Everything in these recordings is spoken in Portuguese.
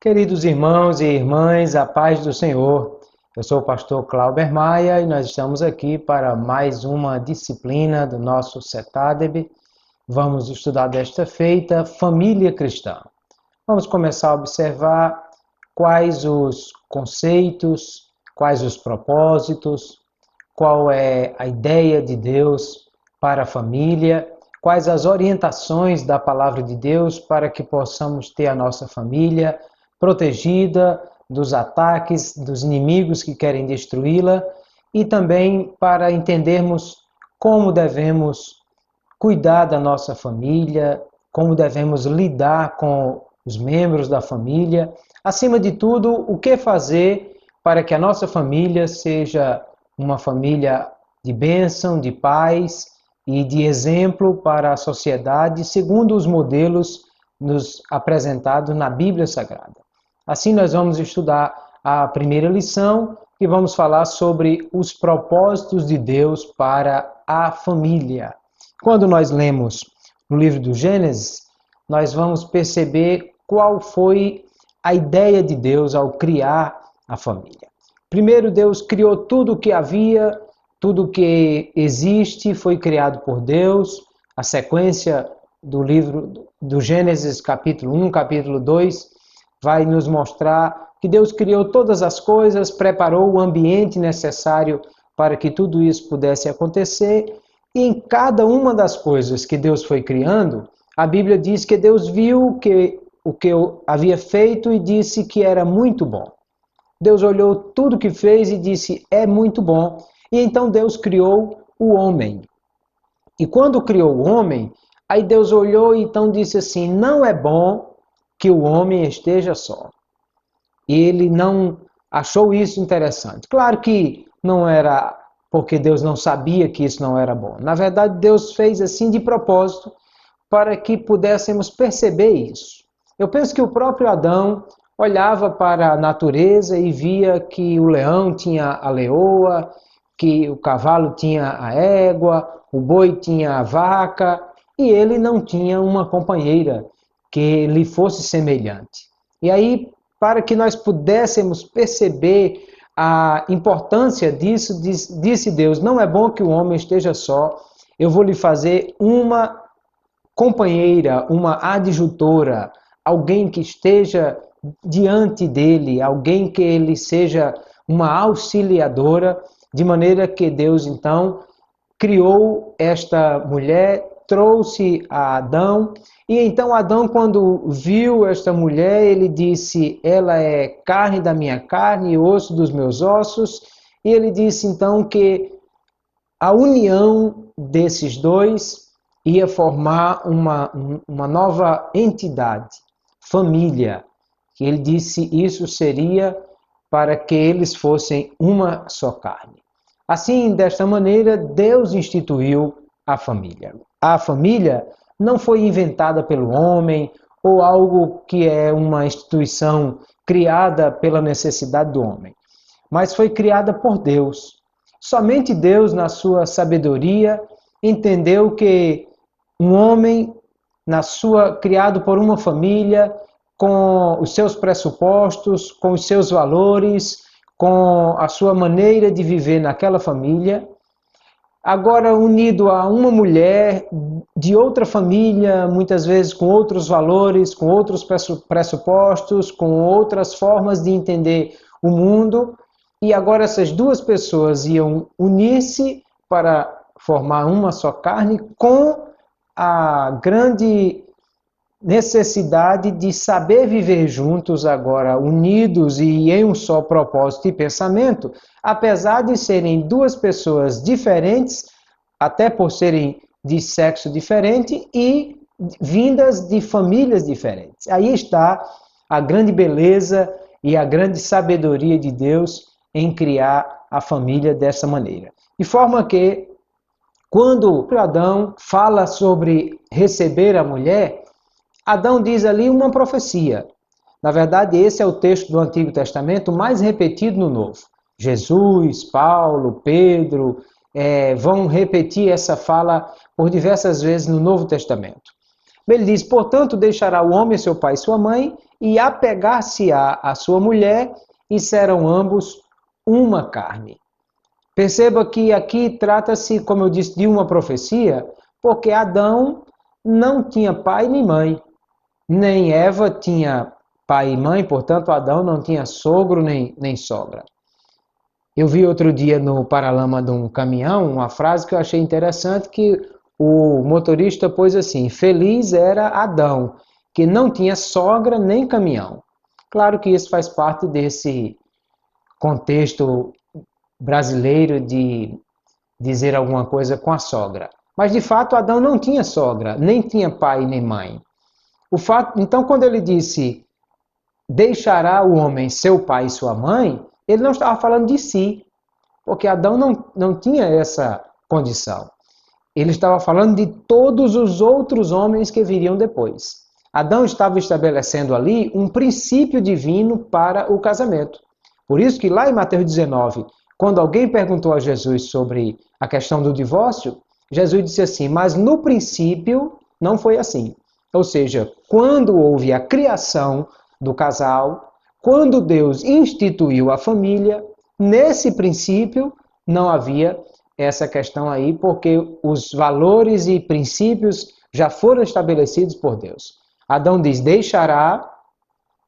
Queridos irmãos e irmãs, a paz do Senhor. Eu sou o pastor Clauber Maia e nós estamos aqui para mais uma disciplina do nosso CETADEB. Vamos estudar desta feita família cristã. Vamos começar a observar quais os conceitos, quais os propósitos, qual é a ideia de Deus para a família, quais as orientações da palavra de Deus para que possamos ter a nossa família protegida dos ataques dos inimigos que querem destruí-la e também para entendermos como devemos cuidar da nossa família, como devemos lidar com os membros da família, acima de tudo, o que fazer para que a nossa família seja uma família de bênção, de paz e de exemplo para a sociedade, segundo os modelos nos apresentados na Bíblia Sagrada. Assim, nós vamos estudar a primeira lição e vamos falar sobre os propósitos de Deus para a família. Quando nós lemos no livro do Gênesis, nós vamos perceber qual foi a ideia de Deus ao criar a família. Primeiro, Deus criou tudo o que havia, tudo o que existe foi criado por Deus. A sequência do livro do Gênesis, capítulo 1, capítulo 2, vai nos mostrar que Deus criou todas as coisas, preparou o ambiente necessário para que tudo isso pudesse acontecer. E em cada uma das coisas que Deus foi criando, a Bíblia diz que Deus viu o que havia feito e disse que era muito bom. Deus olhou tudo que fez e disse, é muito bom. E então Deus criou o homem. E quando criou o homem, aí Deus olhou e então disse assim, não é bom que o homem esteja só. Ele não achou isso interessante. Claro que não era porque Deus não sabia que isso não era bom. Na verdade, Deus fez assim de propósito para que pudéssemos perceber isso. Eu penso que o próprio Adão olhava para a natureza e via que o leão tinha a leoa, que o cavalo tinha a égua, o boi tinha a vaca, e ele não tinha uma companheira que lhe fosse semelhante. E aí, para que nós pudéssemos perceber a importância disso, disse Deus, não é bom que o homem esteja só, eu vou lhe fazer uma companheira, uma adjutora, alguém que esteja diante dele, alguém que ele seja uma auxiliadora, de maneira que Deus então criou esta mulher, trouxe a Adão, e então Adão, quando viu esta mulher, ele disse, ela é carne da minha carne e osso dos meus ossos, e ele disse então que a união desses dois ia formar uma nova entidade, família, que ele disse isso seria para que eles fossem uma só carne. Assim, desta maneira, Deus instituiu a família. A família não foi inventada pelo homem ou algo que é uma instituição criada pela necessidade do homem, mas foi criada por Deus. Somente Deus, na sua sabedoria, entendeu que um homem, criado por uma família, com os seus pressupostos, com os seus valores, com a sua maneira de viver naquela família, agora unido a uma mulher de outra família, muitas vezes com outros valores, com outros pressupostos, com outras formas de entender o mundo, e agora essas duas pessoas iam unir-se para formar uma só carne com a grande necessidade de saber viver juntos agora, unidos e em um só propósito e pensamento, apesar de serem duas pessoas diferentes, até por serem de sexo diferente e vindas de famílias diferentes. Aí está a grande beleza e a grande sabedoria de Deus em criar a família dessa maneira. De forma que, quando Adão fala sobre receber a mulher, Adão diz ali uma profecia. Na verdade, esse é o texto do Antigo Testamento mais repetido no Novo. Jesus, Paulo, Pedro vão repetir essa fala por diversas vezes no Novo Testamento. Ele diz, portanto, deixará o homem seu pai e sua mãe e apegar-se-á à sua mulher, e serão ambos uma carne. Perceba que aqui trata-se, como eu disse, de uma profecia, porque Adão não tinha pai nem mãe, nem Eva tinha pai e mãe, portanto Adão não tinha sogro nem sogra. Eu vi outro dia no paralama de um caminhão uma frase que eu achei interessante, que o motorista pôs assim: feliz era Adão, que não tinha sogra nem caminhão. Claro que isso faz parte desse contexto brasileiro de dizer alguma coisa com a sogra. Mas de fato Adão não tinha sogra, nem tinha pai nem mãe. Então, quando ele disse deixará o homem seu pai e sua mãe, ele não estava falando de si, porque Adão não tinha essa condição. Ele estava falando de todos os outros homens que viriam depois. Adão estava estabelecendo ali um princípio divino para o casamento. Por isso que lá em Mateus 19, quando alguém perguntou a Jesus sobre a questão do divórcio, Jesus disse assim: mas no princípio não foi assim. Ou seja, quando houve a criação do casal, quando Deus instituiu a família, nesse princípio não havia essa questão aí, porque os valores e princípios já foram estabelecidos por Deus. Adão diz: deixará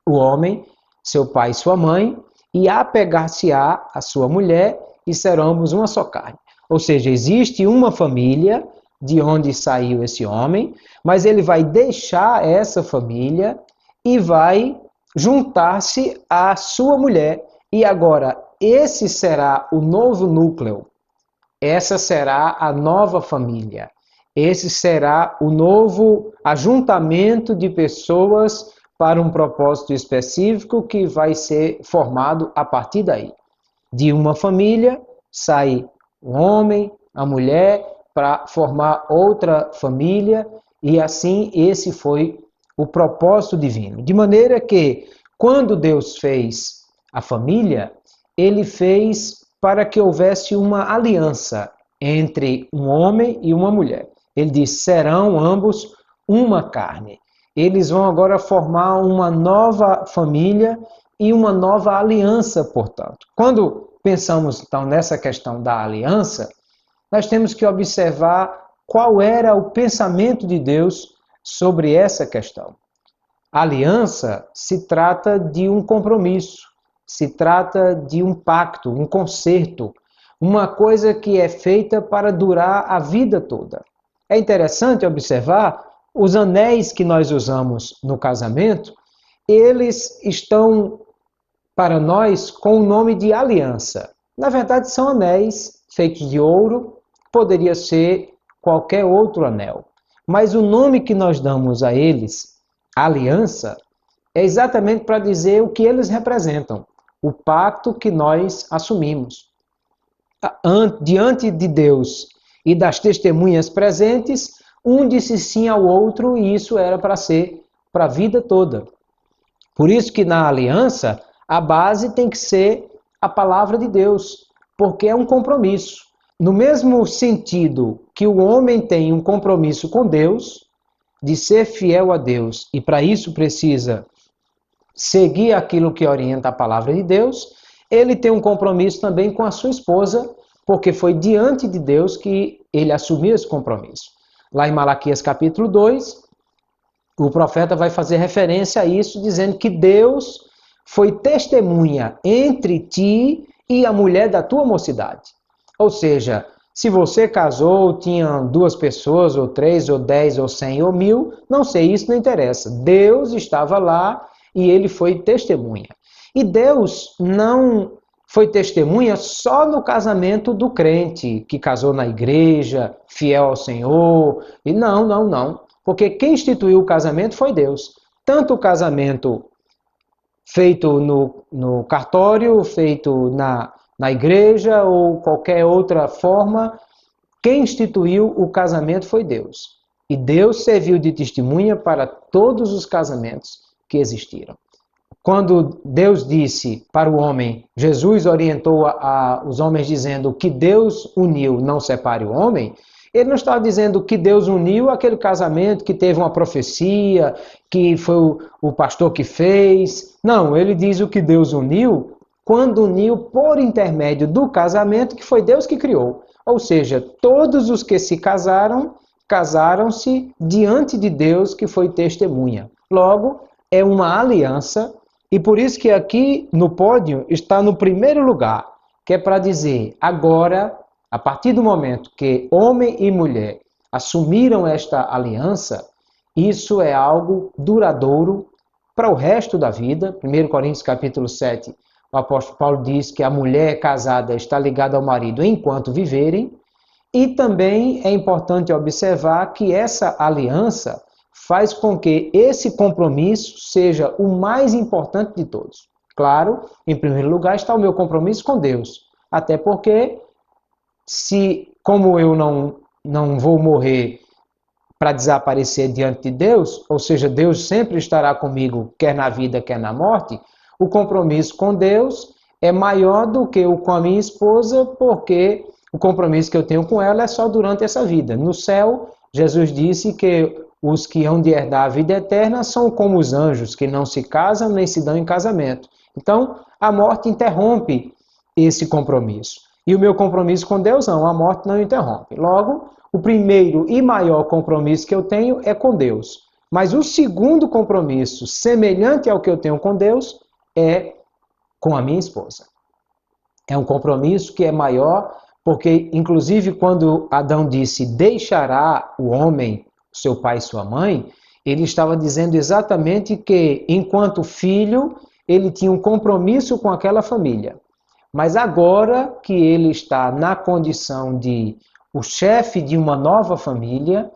o homem seu pai e sua mãe, e apegar-se-á à sua mulher, e serão ambos uma só carne. Ou seja, existe uma família de onde saiu esse homem, mas ele vai deixar essa família e vai juntar-se à sua mulher. E agora, esse será o novo núcleo. Essa será a nova família. Esse será o novo ajuntamento de pessoas para um propósito específico que vai ser formado a partir daí. De uma família sai o homem, a mulher, para formar outra família, e assim esse foi o propósito divino. De maneira que, quando Deus fez a família, ele fez para que houvesse uma aliança entre um homem e uma mulher. Ele diz: serão ambos uma carne. Eles vão agora formar uma nova família e uma nova aliança, portanto. Quando pensamos, então, nessa questão da aliança, nós temos que observar qual era o pensamento de Deus sobre essa questão. A aliança se trata de um compromisso, se trata de um pacto, um concerto, uma coisa que é feita para durar a vida toda. É interessante observar os anéis que nós usamos no casamento, eles estão para nós com o nome de aliança. Na verdade, são anéis feitos de ouro, poderia ser qualquer outro anel. Mas o nome que nós damos a eles, aliança, é exatamente para dizer o que eles representam, o pacto que nós assumimos. Diante de Deus e das testemunhas presentes, um disse sim ao outro, e isso era para ser para a vida toda. Por isso que na aliança, a base tem que ser a palavra de Deus, porque é um compromisso. No mesmo sentido que o homem tem um compromisso com Deus, de ser fiel a Deus, e para isso precisa seguir aquilo que orienta a palavra de Deus, ele tem um compromisso também com a sua esposa, porque foi diante de Deus que ele assumiu esse compromisso. Lá em Malaquias capítulo 2, o profeta vai fazer referência a isso, dizendo que Deus foi testemunha entre ti e a mulher da tua mocidade. Ou seja, se você casou, tinha 2 pessoas, ou 3, ou 10, ou 100, ou 1000, não sei, isso não interessa. Deus estava lá e ele foi testemunha. E Deus não foi testemunha só no casamento do crente, que casou na igreja, fiel ao Senhor. E não. Porque quem instituiu o casamento foi Deus. Tanto o casamento feito no cartório, feito na igreja ou qualquer outra forma, quem instituiu o casamento foi Deus. E Deus serviu de testemunha para todos os casamentos que existiram. Quando Deus disse para o homem, Jesus orientou os homens dizendo que Deus uniu, não separe o homem, Ele não está dizendo que Deus uniu aquele casamento, que teve uma profecia, que foi o pastor que fez. Não, ele diz o que Deus uniu quando uniu por intermédio do casamento, que foi Deus que criou. Ou seja, todos os que se casaram, casaram-se diante de Deus, que foi testemunha. Logo, é uma aliança, e por isso que aqui no pódio está no primeiro lugar, que é para dizer, agora, a partir do momento que homem e mulher assumiram esta aliança, isso é algo duradouro para o resto da vida. 1 Coríntios capítulo 7, o apóstolo Paulo diz que a mulher casada está ligada ao marido enquanto viverem, e também é importante observar que essa aliança faz com que esse compromisso seja o mais importante de todos. Claro, em primeiro lugar está o meu compromisso com Deus, até porque como eu não vou morrer para desaparecer diante de Deus, ou seja, Deus sempre estará comigo, quer na vida, quer na morte, o compromisso com Deus é maior do que o com a minha esposa, porque o compromisso que eu tenho com ela é só durante essa vida. No céu, Jesus disse que os que hão de herdar a vida eterna são como os anjos, que não se casam nem se dão em casamento. Então, a morte interrompe esse compromisso. E o meu compromisso com Deus não, a morte não interrompe. Logo, o primeiro e maior compromisso que eu tenho é com Deus. Mas o segundo compromisso, semelhante ao que eu tenho com Deus, é com a minha esposa. É um compromisso que é maior, porque, inclusive, quando Adão disse, deixará o homem, seu pai e sua mãe, ele estava dizendo exatamente que, enquanto filho, ele tinha um compromisso com aquela família. Mas agora que ele está na condição de o chefe de uma nova família,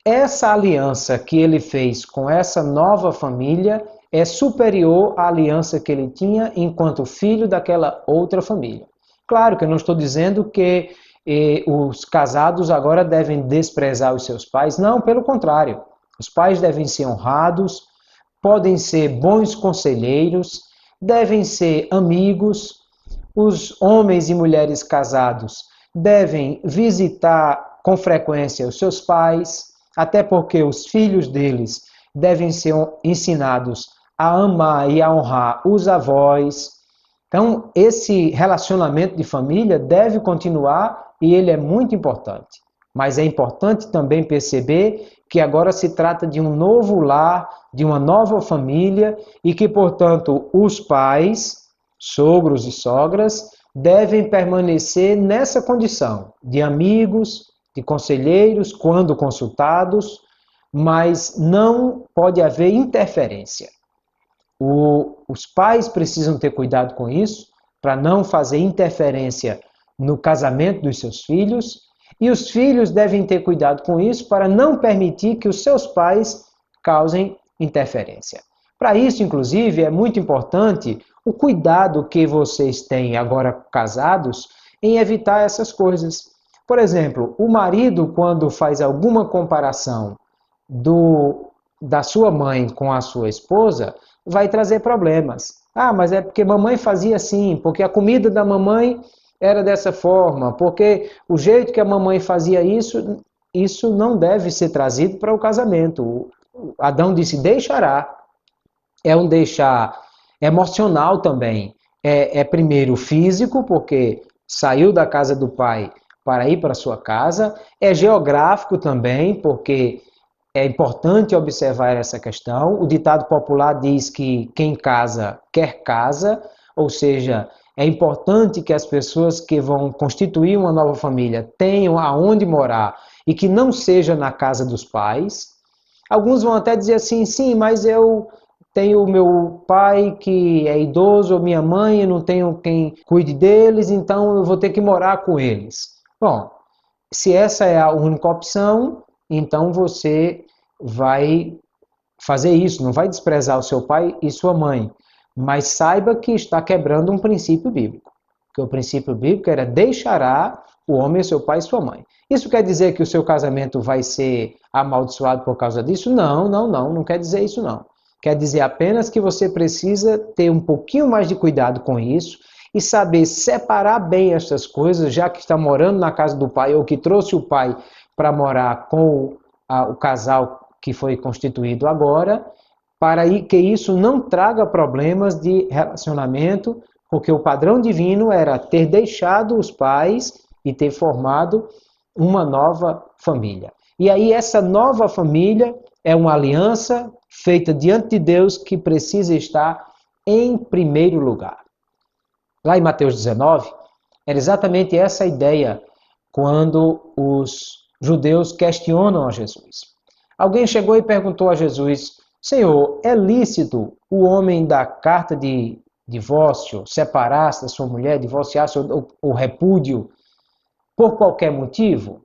essa aliança que ele fez com essa nova família é superior à aliança que ele tinha enquanto filho daquela outra família. Claro que eu não estou dizendo que os casados agora devem desprezar os seus pais, não, pelo contrário. Os pais devem ser honrados, podem ser bons conselheiros, devem ser amigos. Os homens e mulheres casados devem visitar com frequência os seus pais, até porque os filhos deles devem ser ensinados a amar e a honrar os avós. Então, esse relacionamento de família deve continuar e ele é muito importante. Mas é importante também perceber que agora se trata de um novo lar, de uma nova família e que, portanto, os pais, sogros e sogras, devem permanecer nessa condição de amigos, de conselheiros, quando consultados, mas não pode haver interferência. Os pais precisam ter cuidado com isso, para não fazer interferência no casamento dos seus filhos, e os filhos devem ter cuidado com isso para não permitir que os seus pais causem interferência. Para isso, inclusive, é muito importante o cuidado que vocês têm agora casados em evitar essas coisas. Por exemplo, o marido, quando faz alguma comparação da sua mãe com a sua esposa, vai trazer problemas. Ah, mas é porque mamãe fazia assim, porque a comida da mamãe era dessa forma, porque o jeito que a mamãe fazia isso não deve ser trazido para o casamento. Adão disse, deixará. É um deixar emocional também. É primeiro físico, porque saiu da casa do pai para ir para a sua casa. É geográfico também, porque é importante observar essa questão. O ditado popular diz que quem casa quer casa, ou seja, é importante que as pessoas que vão constituir uma nova família tenham aonde morar e que não seja na casa dos pais. Alguns vão até dizer assim, sim, mas eu tenho o meu pai que é idoso, ou minha mãe, eu não tenho quem cuide deles, então eu vou ter que morar com eles. Bom, se essa é a única opção, então você vai fazer isso, não vai desprezar o seu pai e sua mãe, mas saiba que está quebrando um princípio bíblico, que o princípio bíblico era deixará o homem, seu pai e sua mãe. Isso quer dizer que o seu casamento vai ser amaldiçoado por causa disso? Não quer dizer isso não. Quer dizer apenas que você precisa ter um pouquinho mais de cuidado com isso e saber separar bem essas coisas, já que está morando na casa do pai ou que trouxe o pai para morar com o casal que foi constituído agora, para que isso não traga problemas de relacionamento, porque o padrão divino era ter deixado os pais e ter formado uma nova família. E aí essa nova família é uma aliança feita diante de Deus que precisa estar em primeiro lugar. Lá em Mateus 19, era exatamente essa a ideia quando os judeus questionam a Jesus. Alguém chegou e perguntou a Jesus: Senhor, é lícito o homem dar carta de divórcio, separar-se da sua mulher, divorciar-se ou repúdio por qualquer motivo?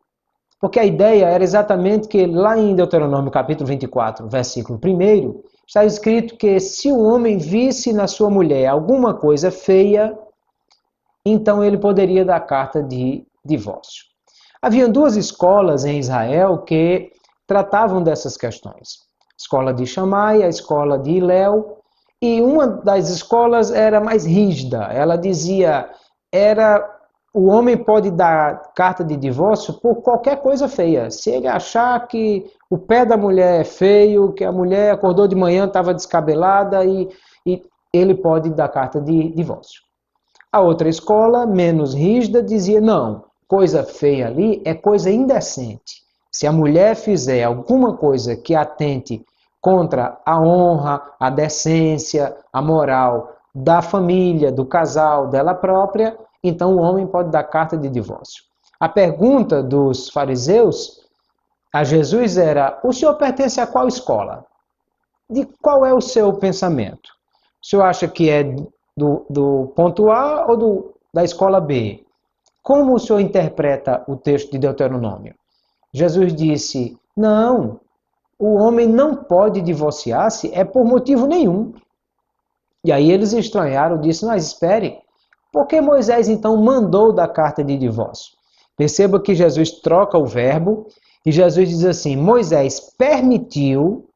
Porque a ideia era exatamente que lá em Deuteronômio capítulo 24, versículo 1, está escrito que se o homem visse na sua mulher alguma coisa feia, então ele poderia dar carta de divórcio. Havia duas escolas em Israel que tratavam dessas questões. A escola de Shammai, a escola de Hillel, e uma das escolas era mais rígida. Ela dizia, o homem pode dar carta de divórcio por qualquer coisa feia. Se ele achar que o pé da mulher é feio, que a mulher acordou de manhã, estava descabelada, e ele pode dar carta de divórcio. A outra escola, menos rígida, dizia, não, coisa feia ali é coisa indecente. Se a mulher fizer alguma coisa que atente contra a honra, a decência, a moral da família, do casal, dela própria, então o homem pode dar carta de divórcio. A pergunta dos fariseus a Jesus era: o senhor pertence a qual escola? De qual é o seu pensamento? O senhor acha que é do ponto A ou da escola B? Como o senhor interpreta o texto de Deuteronômio? Jesus disse: não, o homem não pode divorciar-se é por motivo nenhum. E aí eles estranharam, disse: mas espere, por que Moisés então mandou da carta de divórcio? Perceba que Jesus troca o verbo e Jesus diz assim: Moisés permitiu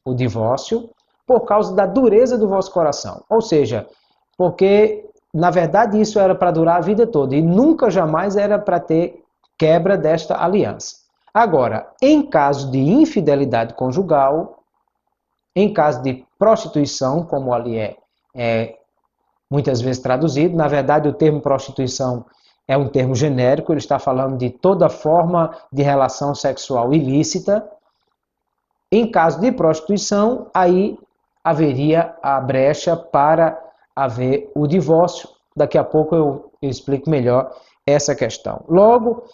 o divórcio por causa da dureza do vosso coração. Ou seja, porque na verdade isso era para durar a vida toda e nunca jamais era para ter quebra desta aliança. Agora, em caso de infidelidade conjugal, em caso de prostituição, como ali é muitas vezes traduzido, na verdade o termo prostituição é um termo genérico, ele está falando de toda forma de relação sexual ilícita. Em caso de prostituição, aí haveria a brecha para haver o divórcio. Daqui a pouco eu explico melhor essa questão. Logo,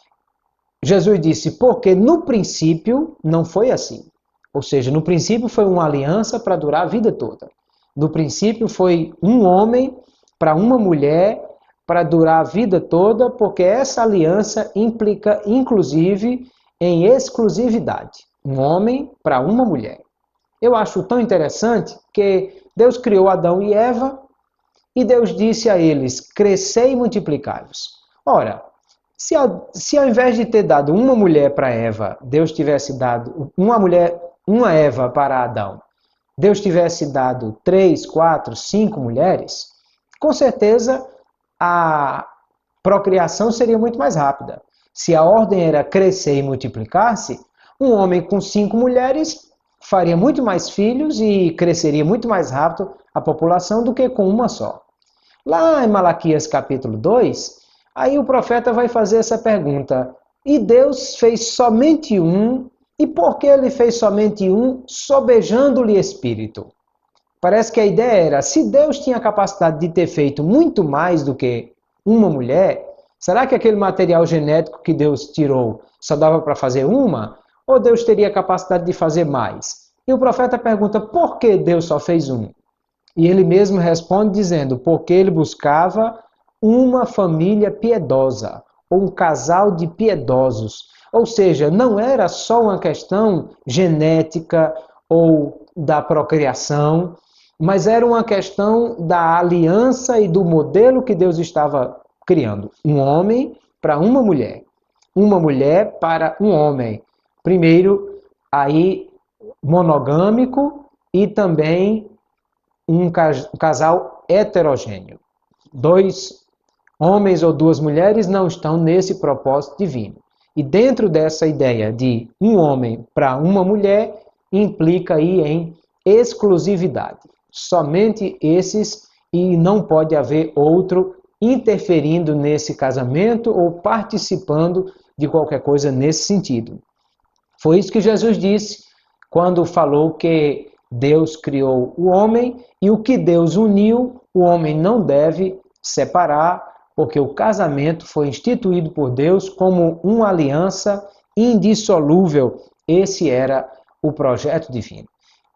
Jesus disse, porque no princípio não foi assim. Ou seja, no princípio foi uma aliança para durar a vida toda. No princípio foi um homem para uma mulher para durar a vida toda, porque essa aliança implica, inclusive, em exclusividade. Um homem para uma mulher. Eu acho tão interessante que Deus criou Adão e Eva e Deus disse a eles, crescei e multiplicai-vos. Ora, se ao invés de ter dado uma mulher para Eva, Deus tivesse dado uma Eva para Adão, Deus tivesse dado 3, 4, 5 mulheres, com certeza a procriação seria muito mais rápida. Se a ordem era crescer e multiplicar-se, um homem com 5 mulheres faria muito mais filhos e cresceria muito mais rápido a população do que com uma só. Lá em Malaquias capítulo 2, aí o profeta vai fazer essa pergunta, e Deus fez somente um, e por que ele fez somente um, sobejando-lhe espírito? Parece que a ideia era, se Deus tinha a capacidade de ter feito muito mais do que uma mulher, será que aquele material genético que Deus tirou só dava para fazer uma? Ou Deus teria a capacidade de fazer mais? E o profeta pergunta, por que Deus só fez um? E ele mesmo responde dizendo, porque ele buscava uma família piedosa, ou um casal de piedosos. Ou seja, não era só uma questão genética ou da procriação, mas era uma questão da aliança e do modelo que Deus estava criando. Um homem para uma mulher para um homem. Primeiro, aí monogâmico e também um casal heterogêneo. 2 homens ou 2 mulheres não estão nesse propósito divino. E dentro dessa ideia de um homem para uma mulher, implica aí em exclusividade. Somente esses e não pode haver outro interferindo nesse casamento ou participando de qualquer coisa nesse sentido. Foi isso que Jesus disse quando falou que Deus criou o homem e o que Deus uniu, o homem não deve separar, porque o casamento foi instituído por Deus como uma aliança indissolúvel. Esse era o projeto divino.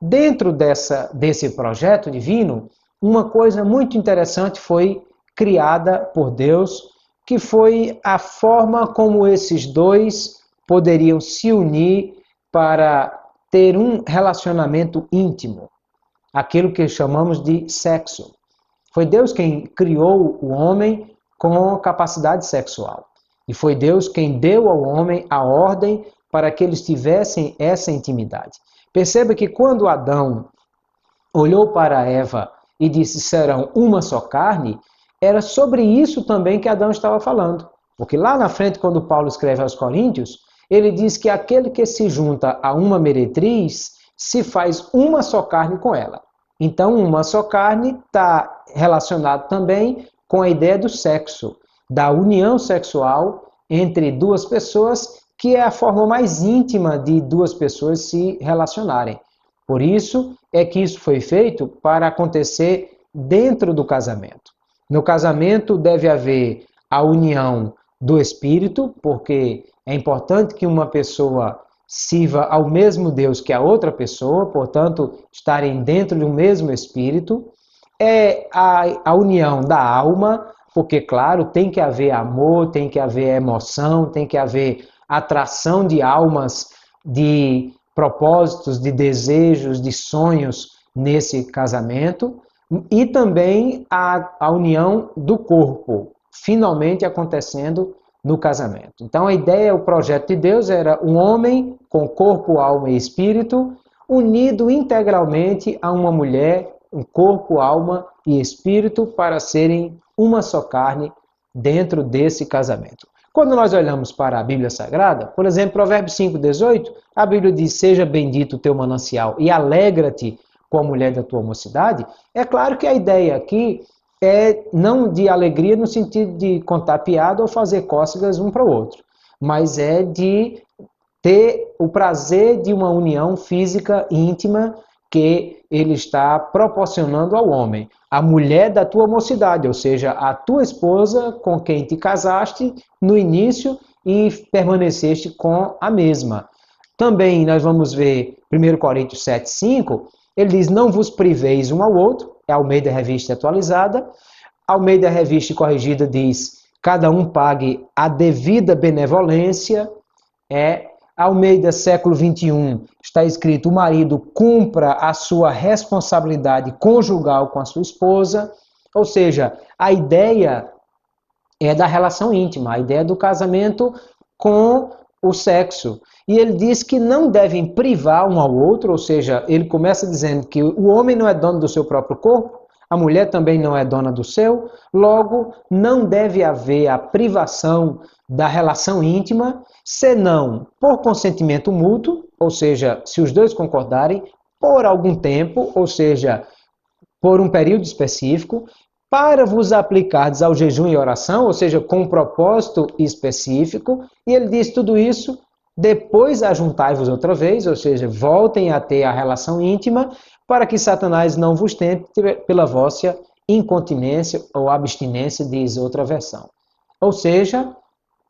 Dentro desse projeto divino, uma coisa muito interessante foi criada por Deus, que foi a forma como esses dois poderiam se unir para ter um relacionamento íntimo, aquilo que chamamos de sexo. Foi Deus quem criou o homem com capacidade sexual. E foi Deus quem deu ao homem a ordem para que eles tivessem essa intimidade. Perceba que quando Adão olhou para Eva e disse: serão uma só carne, era sobre isso também que Adão estava falando. Porque lá na frente, quando Paulo escreve aos Coríntios, ele diz que aquele que se junta a uma meretriz se faz uma só carne com ela. Então, uma só carne está relacionado também com a ideia do sexo, da união sexual entre duas pessoas, que é a forma mais íntima de duas pessoas se relacionarem. Por isso é que isso foi feito para acontecer dentro do casamento. No casamento deve haver a união do espírito, porque é importante que uma pessoa sirva ao mesmo Deus que a outra pessoa, portanto, estarem dentro de um mesmo espírito. É a união da alma, porque, claro, tem que haver amor, tem que haver emoção, tem que haver atração de almas, de propósitos, de desejos, de sonhos nesse casamento. E também a união do corpo, finalmente acontecendo no casamento. Então a ideia, o projeto de Deus era um homem com corpo, alma e espírito, unido integralmente a uma mulher, um corpo, alma e espírito, para serem uma só carne dentro desse casamento. Quando nós olhamos para a Bíblia Sagrada, por exemplo, Provérbios 5,18, a Bíblia diz: seja bendito o teu manancial e alegra-te com a mulher da tua mocidade. É claro que a ideia aqui é não de alegria no sentido de contar piada ou fazer cócegas um para o outro, mas é de ter o prazer de uma união física íntima que ele está proporcionando ao homem. A mulher da tua mocidade, ou seja, a tua esposa com quem te casaste no início e permaneceste com a mesma. Também nós vamos ver 1 Coríntios 7,5, ele diz: não vos priveis um ao outro, é a Almeida Revista Atualizada. A Almeida Revista Corrigida diz: cada um pague a devida benevolência. A Almeida Século XXI está escrito: o marido cumpra a sua responsabilidade conjugal com a sua esposa. Ou seja, a ideia é da relação íntima, a ideia do casamento com o sexo. E ele diz que não devem privar um ao outro, ou seja, ele começa dizendo que o homem não é dono do seu próprio corpo, a mulher também não é dona do seu, logo não deve haver a privação da relação íntima, senão por consentimento mútuo, ou seja, se os dois concordarem, por algum tempo, ou seja, por um período específico, para vos aplicardes ao jejum e oração, ou seja, com um propósito específico, e ele diz tudo isso: depois ajuntai-vos outra vez, ou seja, voltem a ter a relação íntima, para que Satanás não vos tente pela vossa incontinência ou abstinência, diz outra versão. Ou seja,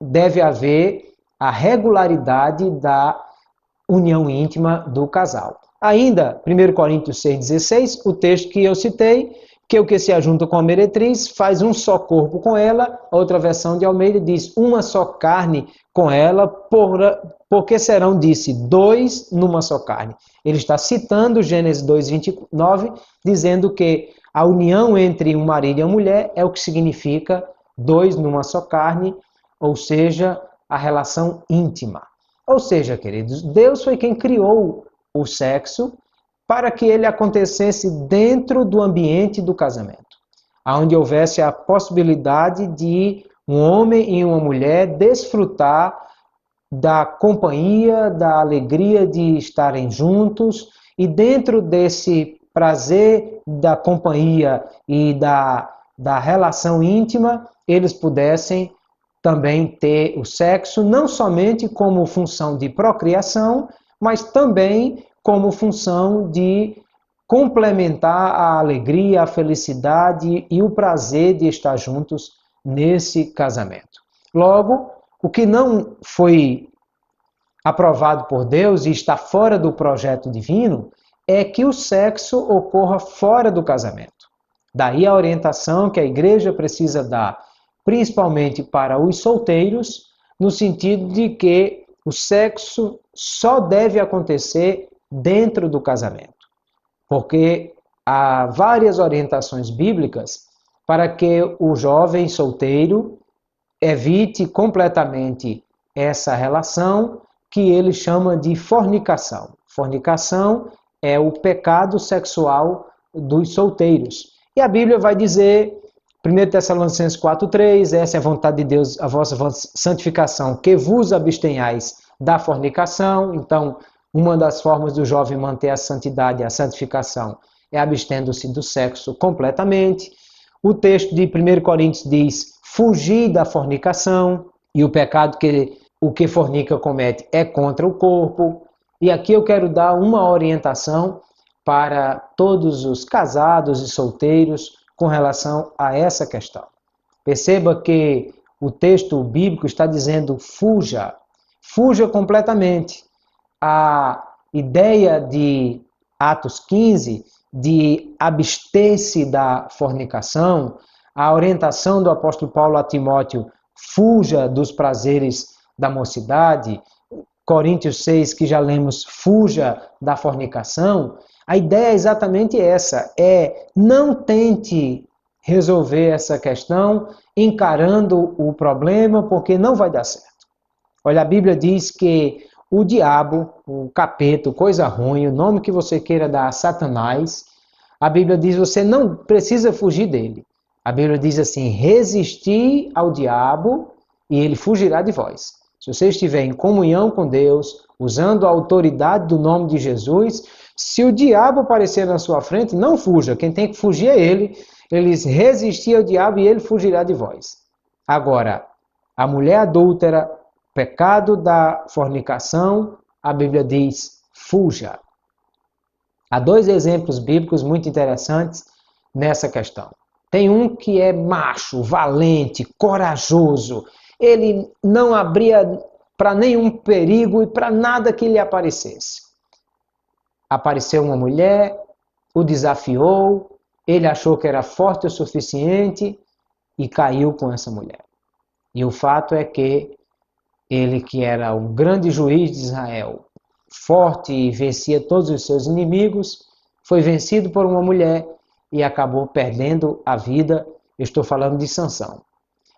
deve haver a regularidade da união íntima do casal. Ainda, 1 Coríntios 6,16, o texto que eu citei, que o que se ajunta com a meretriz faz um só corpo com ela. Outra versão de Almeida diz: uma só carne com ela, porque serão, disse, dois numa só carne. Ele está citando Gênesis 2,29, dizendo que a união entre um marido e uma mulher é o que significa dois numa só carne, ou seja, a relação íntima. Ou seja, queridos, Deus foi quem criou o sexo para que ele acontecesse dentro do ambiente do casamento, onde houvesse a possibilidade de um homem e uma mulher desfrutar da companhia, da alegria de estarem juntos, e dentro desse prazer da companhia e da relação íntima, eles pudessem também ter o sexo, não somente como função de procriação, mas também como função de complementar a alegria, a felicidade e o prazer de estar juntos nesse casamento. Logo, o que não foi aprovado por Deus e está fora do projeto divino é que o sexo ocorra fora do casamento. Daí a orientação que a igreja precisa dar, principalmente para os solteiros, no sentido de que o sexo só deve acontecer dentro do casamento. Porque há várias orientações bíblicas para que o jovem solteiro evite completamente essa relação que ele chama de fornicação. Fornicação é o pecado sexual dos solteiros. E a Bíblia vai dizer, 1 Tessalonicenses 4,3, essa é a vontade de Deus, a vossa santificação, que vos abstenhais da fornicação. Então, uma das formas do jovem manter a santidade, a santificação, é abstendo-se do sexo completamente. O texto de 1 Coríntios diz, fugir da fornicação, e o pecado que o que fornica comete é contra o corpo. E aqui eu quero dar uma orientação para todos os casados e solteiros com relação a essa questão. Perceba que o texto bíblico está dizendo fuja, fuja completamente. A ideia de Atos 15, de abster-se da fornicação, a orientação do apóstolo Paulo a Timóteo, fuja dos prazeres da mocidade, Coríntios 6, que já lemos, fuja da fornicação, a ideia é exatamente essa, não tente resolver essa questão encarando o problema, porque não vai dar certo. Olha, a Bíblia diz que o diabo, o capeta, coisa ruim, o nome que você queira dar a Satanás, a Bíblia diz que você não precisa fugir dele. A Bíblia diz assim, resistir ao diabo e ele fugirá de vós. Se você estiver em comunhão com Deus, usando a autoridade do nome de Jesus, se o diabo aparecer na sua frente, não fuja. Quem tem que fugir é ele. Ele resistir ao diabo e ele fugirá de vós. Agora, a mulher adúltera, pecado da fornicação, a Bíblia diz, fuja. Há dois exemplos bíblicos muito interessantes nessa questão. Tem um que é macho, valente, corajoso. Ele não abria para nenhum perigo e para nada que lhe aparecesse. Apareceu uma mulher, o desafiou, ele achou que era forte o suficiente e caiu com essa mulher. E o fato é que ele, que era um grande juiz de Israel, forte e vencia todos os seus inimigos, foi vencido por uma mulher e acabou perdendo a vida. Eu estou falando de Sansão.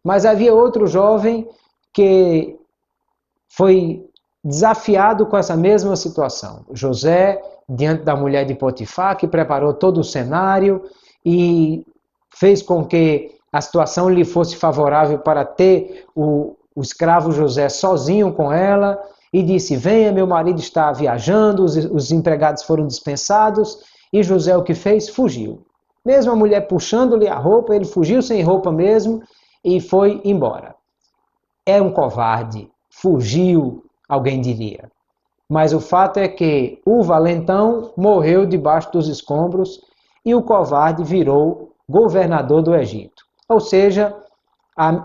Mas havia outro jovem que foi desafiado com essa mesma situação. José, diante da mulher de Potifar, que preparou todo o cenário e fez com que a situação lhe fosse favorável para ter o escravo José sozinho com ela, e disse, venha, meu marido está viajando, os empregados foram dispensados, e José o que fez? Fugiu. Mesmo a mulher puxando-lhe a roupa, ele fugiu sem roupa mesmo e foi embora. É um covarde, fugiu, alguém diria. Mas o fato é que o valentão morreu debaixo dos escombros e o covarde virou governador do Egito. Ou seja,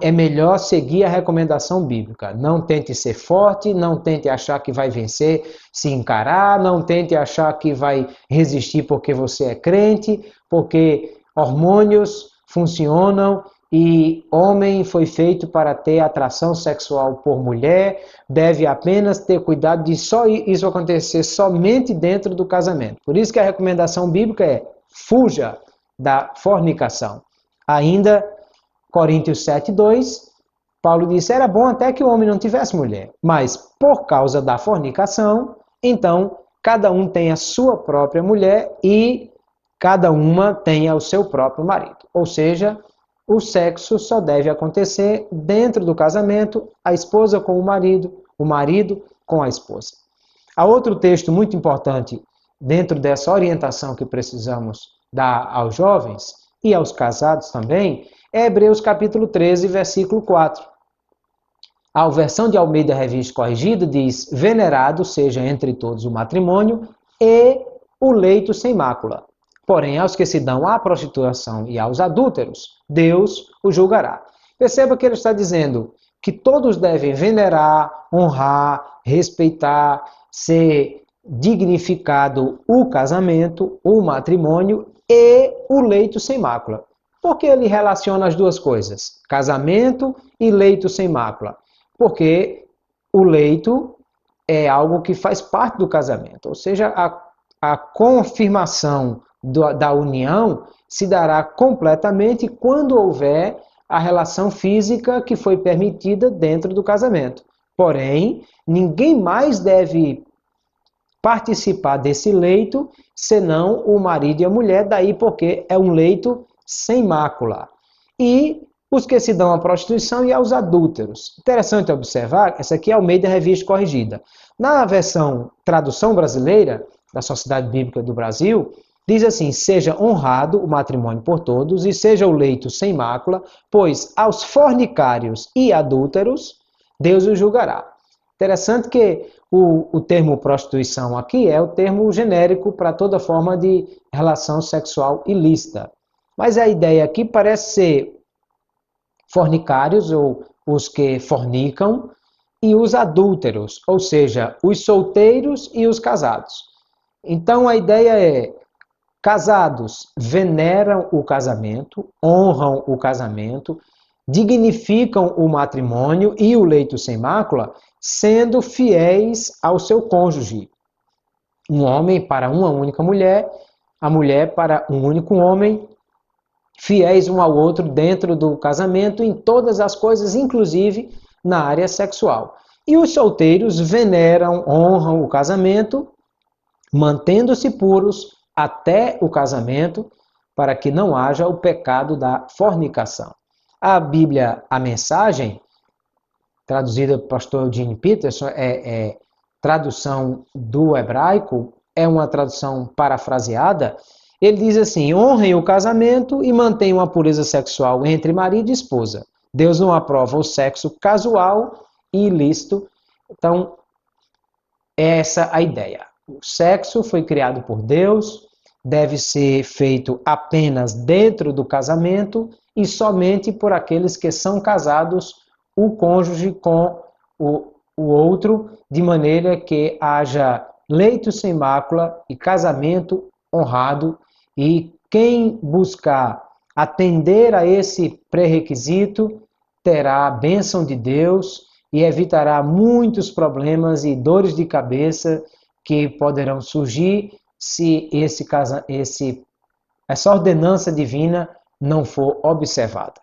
é melhor seguir a recomendação bíblica. Não tente ser forte, não tente achar que vai vencer se encarar, não tente achar que vai resistir porque você é crente, porque hormônios funcionam e homem foi feito para ter atração sexual por mulher, deve apenas ter cuidado de só isso acontecer somente dentro do casamento. Por isso que a recomendação bíblica é fuja da fornicação. Ainda Coríntios 7:2, Paulo disse, era bom até que o homem não tivesse mulher, mas por causa da fornicação, então cada um tem a sua própria mulher e cada uma tenha o seu próprio marido. Ou seja, o sexo só deve acontecer dentro do casamento, a esposa com o marido, o marido com a esposa. Há outro texto muito importante dentro dessa orientação que precisamos dar aos jovens e aos casados também, é Hebreus capítulo 13, versículo 4. A versão de Almeida Revista Corrigida diz: venerado seja entre todos o matrimônio e o leito sem mácula. Porém, aos que se dão à prostituição e aos adúlteros, Deus o julgará. Perceba que ele está dizendo que todos devem venerar, honrar, respeitar, ser dignificado o casamento, o matrimônio e o leito sem mácula. Por que ele relaciona as duas coisas? Casamento e leito sem mácula. Porque o leito é algo que faz parte do casamento, ou seja, a confirmação da união se dará completamente quando houver a relação física que foi permitida dentro do casamento. Porém, ninguém mais deve participar desse leito senão o marido e a mulher, daí porque é um leito sem mácula. E os que se dão à prostituição e aos adúlteros. Interessante observar, essa aqui é Almeida Revista Corrigida. Na versão tradução brasileira, da Sociedade Bíblica do Brasil, diz assim: seja honrado o matrimônio por todos e seja o leito sem mácula, pois aos fornicários e adúlteros Deus os julgará. Interessante que o termo prostituição aqui é o termo genérico para toda forma de relação sexual ilícita. Mas a ideia aqui parece ser fornicários, ou os que fornicam, e os adúlteros, ou seja, os solteiros e os casados. Então a ideia é: casados veneram o casamento, honram o casamento, dignificam o matrimônio e o leito sem mácula, sendo fiéis ao seu cônjuge. Um homem para uma única mulher, a mulher para um único homem, fiéis um ao outro dentro do casamento, em todas as coisas, inclusive na área sexual. E os solteiros veneram, honram o casamento, mantendo-se puros até o casamento, para que não haja o pecado da fornicação. A Bíblia, a Mensagem, traduzida pelo pastor Eugene Peterson, tradução do hebraico, é uma tradução parafraseada. Ele diz assim: honrem o casamento e mantenham a pureza sexual entre marido e esposa. Deus não aprova o sexo casual e ilícito. Então, essa é a ideia. O sexo foi criado por Deus, deve ser feito apenas dentro do casamento e somente por aqueles que são casados, o cônjuge com o outro, de maneira que haja leito sem mácula e casamento honrado. E quem buscar atender a esse pré-requisito terá a bênção de Deus e evitará muitos problemas e dores de cabeça que poderão surgir se essa ordenança divina não for observada.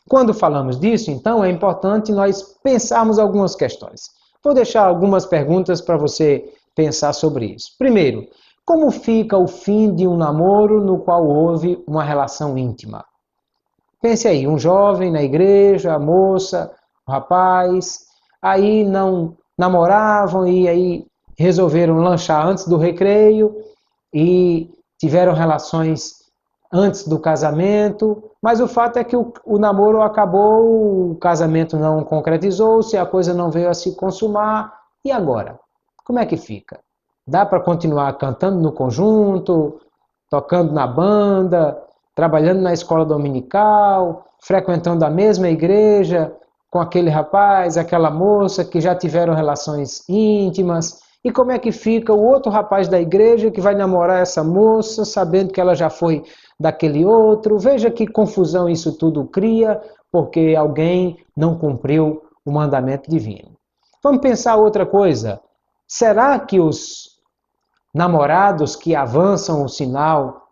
Quando falamos disso, então, é importante nós pensarmos algumas questões. Vou deixar algumas perguntas para você pensar sobre isso. Primeiro, como fica o fim de um namoro no qual houve uma relação íntima? Pense aí, um jovem na igreja, a moça, o rapaz, aí não namoravam e aí resolveram lanchar antes do recreio e tiveram relações antes do casamento, mas o fato é que o namoro acabou, o casamento não concretizou-se, a coisa não veio a se consumar, e agora? Como é que fica? Dá para continuar cantando no conjunto, tocando na banda, trabalhando na escola dominical, frequentando a mesma igreja com aquele rapaz, aquela moça que já tiveram relações íntimas? E como é que fica o outro rapaz da igreja que vai namorar essa moça, sabendo que ela já foi daquele outro? Veja que confusão isso tudo cria, porque alguém não cumpriu o mandamento divino. Vamos pensar outra coisa. Será que os namorados que avançam o sinal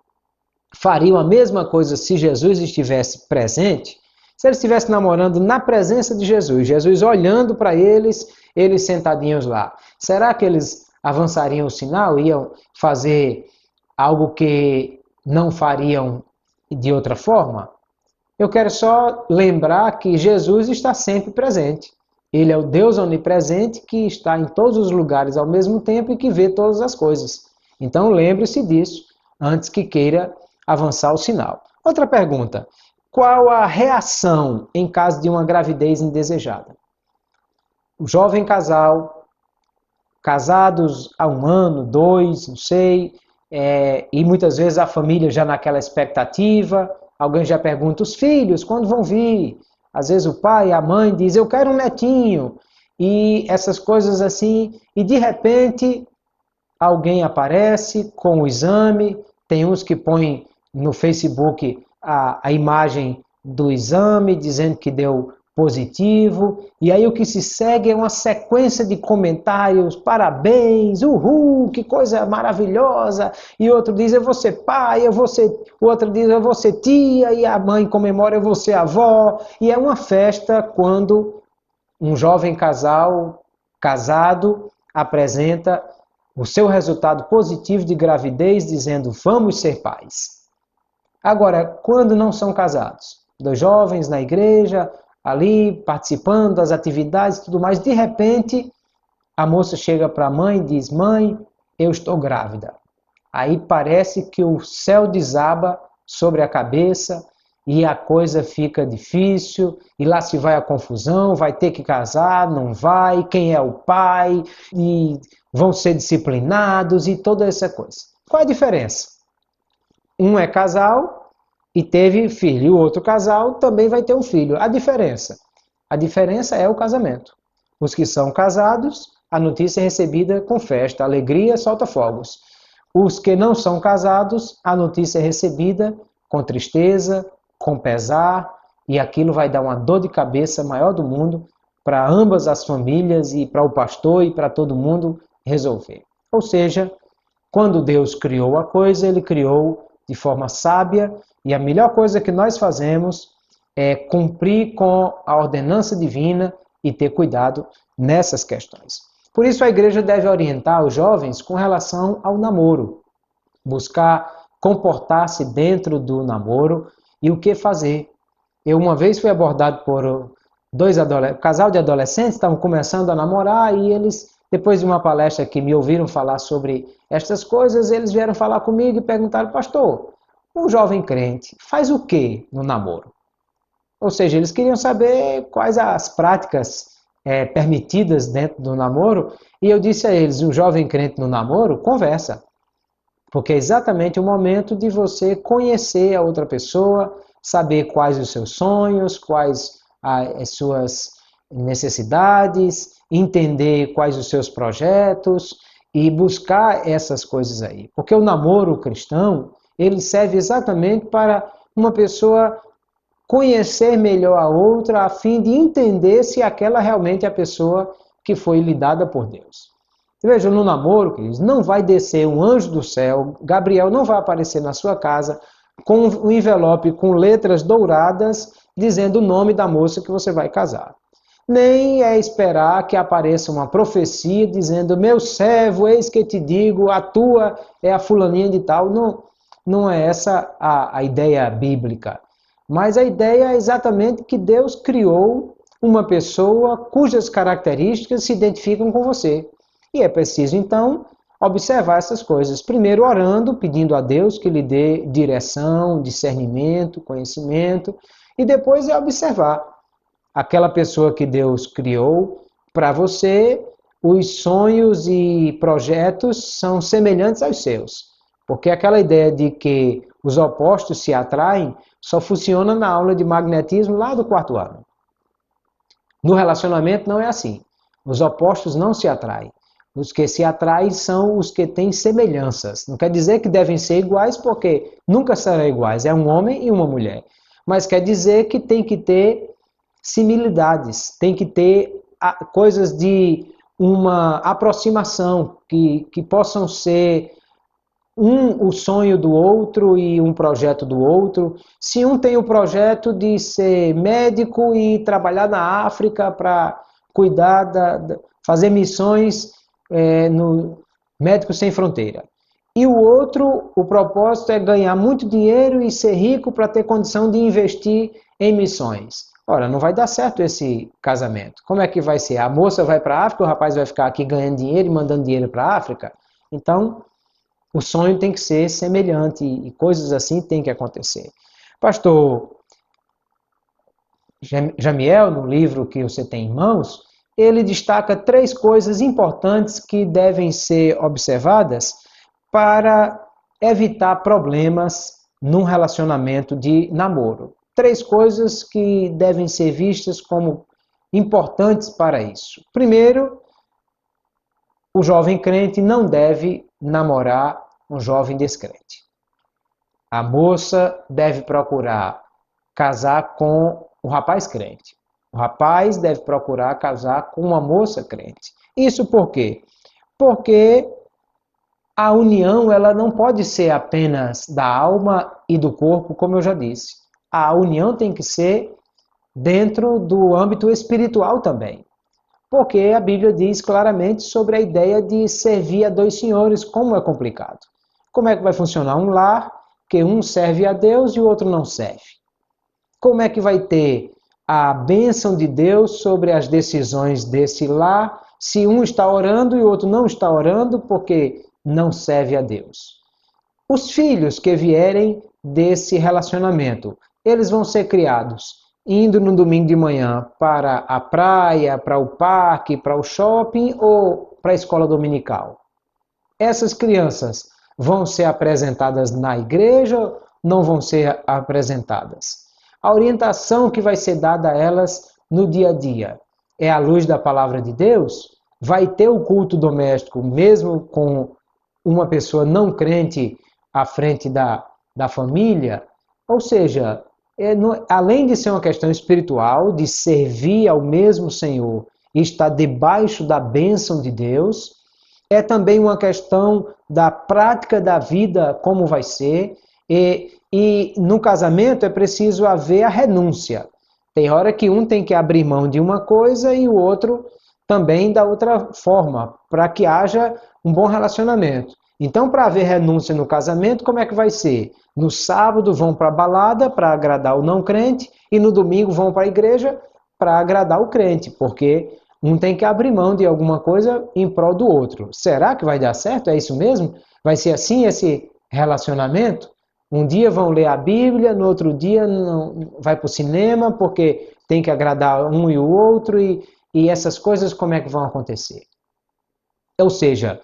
fariam a mesma coisa se Jesus estivesse presente? Se eles estivessem namorando na presença de Jesus, Jesus olhando para eles, eles sentadinhos lá, será que eles avançariam o sinal? Iam fazer algo que não fariam de outra forma? Eu quero só lembrar que Jesus está sempre presente. Ele é o Deus onipresente que está em todos os lugares ao mesmo tempo e que vê todas as coisas. Então lembre-se disso antes que queira avançar o sinal. Outra pergunta: qual a reação em caso de uma gravidez indesejada? O jovem casal, casados há 1 ano, 2, não sei, e muitas vezes a família já naquela expectativa, alguém já pergunta, os filhos, quando vão vir? Às vezes o pai, a mãe diz, eu quero um netinho, e essas coisas assim, e de repente alguém aparece com o exame, tem uns que põem no Facebook a imagem do exame, dizendo que deu positivo, e aí o que se segue é uma sequência de comentários, parabéns, uhul, que coisa maravilhosa, e outro diz, eu vou ser pai, o outro diz, eu vou ser tia, e a mãe comemora, eu vou ser avó, e é uma festa quando um jovem casal casado apresenta o seu resultado positivo de gravidez, dizendo, vamos ser pais. Agora, quando não são casados, 2 jovens na igreja, ali participando das atividades e tudo mais, de repente a moça chega para a mãe e diz, mãe, eu estou grávida. Aí parece que o céu desaba sobre a cabeça e a coisa fica difícil, e lá se vai a confusão, vai ter que casar, não vai, quem é o pai, e vão ser disciplinados e toda essa coisa. Qual é a diferença? Um é casal e teve filho, e o outro casal também vai ter um filho. A diferença? A diferença é o casamento. Os que são casados, a notícia é recebida com festa, alegria, solta fogos. Os que não são casados, a notícia é recebida com tristeza, com pesar, e aquilo vai dar uma dor de cabeça maior do mundo para ambas as famílias e para o pastor e para todo mundo resolver. Ou seja, quando Deus criou a coisa, Ele criou de forma sábia, e a melhor coisa que nós fazemos é cumprir com a ordenança divina e ter cuidado nessas questões. Por isso a igreja deve orientar os jovens com relação ao namoro, buscar comportar-se dentro do namoro e o que fazer. Eu uma vez fui abordado por um casal de adolescentes, estavam começando a namorar e eles, depois de uma palestra que me ouviram falar sobre estas coisas, eles vieram falar comigo e perguntaram, pastor, um jovem crente faz o que no namoro? Ou seja, eles queriam saber quais as práticas permitidas dentro do namoro, e eu disse a eles, o jovem crente no namoro, conversa. Porque é exatamente o momento de você conhecer a outra pessoa, saber quais os seus sonhos, quais as suas necessidades, entender quais os seus projetos e buscar essas coisas aí. Porque o namoro cristão, ele serve exatamente para uma pessoa conhecer melhor a outra a fim de entender se aquela realmente é a pessoa que foi lhe dada por Deus. Veja, no namoro, queridos, não vai descer um anjo do céu, Gabriel não vai aparecer na sua casa com um envelope com letras douradas dizendo o nome da moça que você vai casar. Nem é esperar que apareça uma profecia dizendo, meu servo, eis que te digo, a tua é a fulaninha de tal. Não é essa a ideia bíblica. Mas a ideia é exatamente que Deus criou uma pessoa cujas características se identificam com você. E é preciso, então, observar essas coisas. Primeiro orando, pedindo a Deus que lhe dê direção, discernimento, conhecimento. E depois é observar aquela pessoa que Deus criou para você. Os sonhos e projetos são semelhantes aos seus. Porque aquela ideia de que os opostos se atraem só funciona na aula de magnetismo lá do 4º ano. No relacionamento não é assim. Os opostos não se atraem. Os que se atraem são os que têm semelhanças. Não quer dizer que devem ser iguais, porque nunca serão iguais. É um homem e uma mulher. Mas quer dizer que tem que ter similitudes, tem que ter coisas de uma aproximação, que possam ser o sonho do outro e um projeto do outro. Se um tem o projeto de ser médico e trabalhar na África para cuidar, fazer missões no Médicos Sem Fronteira. E o outro, o propósito é ganhar muito dinheiro e ser rico para ter condição de investir em missões. Ora, não vai dar certo esse casamento. Como é que vai ser? A moça vai para a África, o rapaz vai ficar aqui ganhando dinheiro e mandando dinheiro para a África? Então, o sonho tem que ser semelhante e coisas assim têm que acontecer. Pastor Jamiel, no livro que você tem em mãos, ele destaca 3 coisas importantes que devem ser observadas para evitar problemas num relacionamento de namoro. 3 coisas que devem ser vistas como importantes para isso. Primeiro, o jovem crente não deve namorar um jovem descrente. A moça deve procurar casar com o rapaz crente. O rapaz deve procurar casar com uma moça crente. Isso por quê? Porque a união ela não pode ser apenas da alma e do corpo, como eu já disse. A união tem que ser dentro do âmbito espiritual também. Porque a Bíblia diz claramente sobre a ideia de servir a 2 senhores, como é complicado. Como é que vai funcionar um lar que um serve a Deus e o outro não serve? Como é que vai ter a bênção de Deus sobre as decisões desse lar se um está orando e o outro não está orando porque não serve a Deus? Os filhos que vierem desse relacionamento, eles vão ser criados indo no domingo de manhã para a praia, para o parque, para o shopping ou para a escola dominical? Essas crianças vão ser apresentadas na igreja? Não vão ser apresentadas? A orientação que vai ser dada a elas no dia a dia é à luz da palavra de Deus? Vai ter o culto doméstico mesmo com uma pessoa não crente à frente da família? Ou seja, além de ser uma questão espiritual, de servir ao mesmo Senhor e estar debaixo da bênção de Deus, é também uma questão da prática da vida, como vai ser, e no casamento é preciso haver a renúncia. Tem hora que um tem que abrir mão de uma coisa e o outro também da outra forma, para que haja um bom relacionamento. Então, para haver renúncia no casamento, como é que vai ser? No sábado vão para a balada para agradar o não crente e no domingo vão para a igreja para agradar o crente, porque um tem que abrir mão de alguma coisa em prol do outro. Será que vai dar certo? É isso mesmo? Vai ser assim esse relacionamento? Um dia vão ler a Bíblia, no outro dia não vai para o cinema porque tem que agradar um e o outro e essas coisas como é que vão acontecer? Ou seja,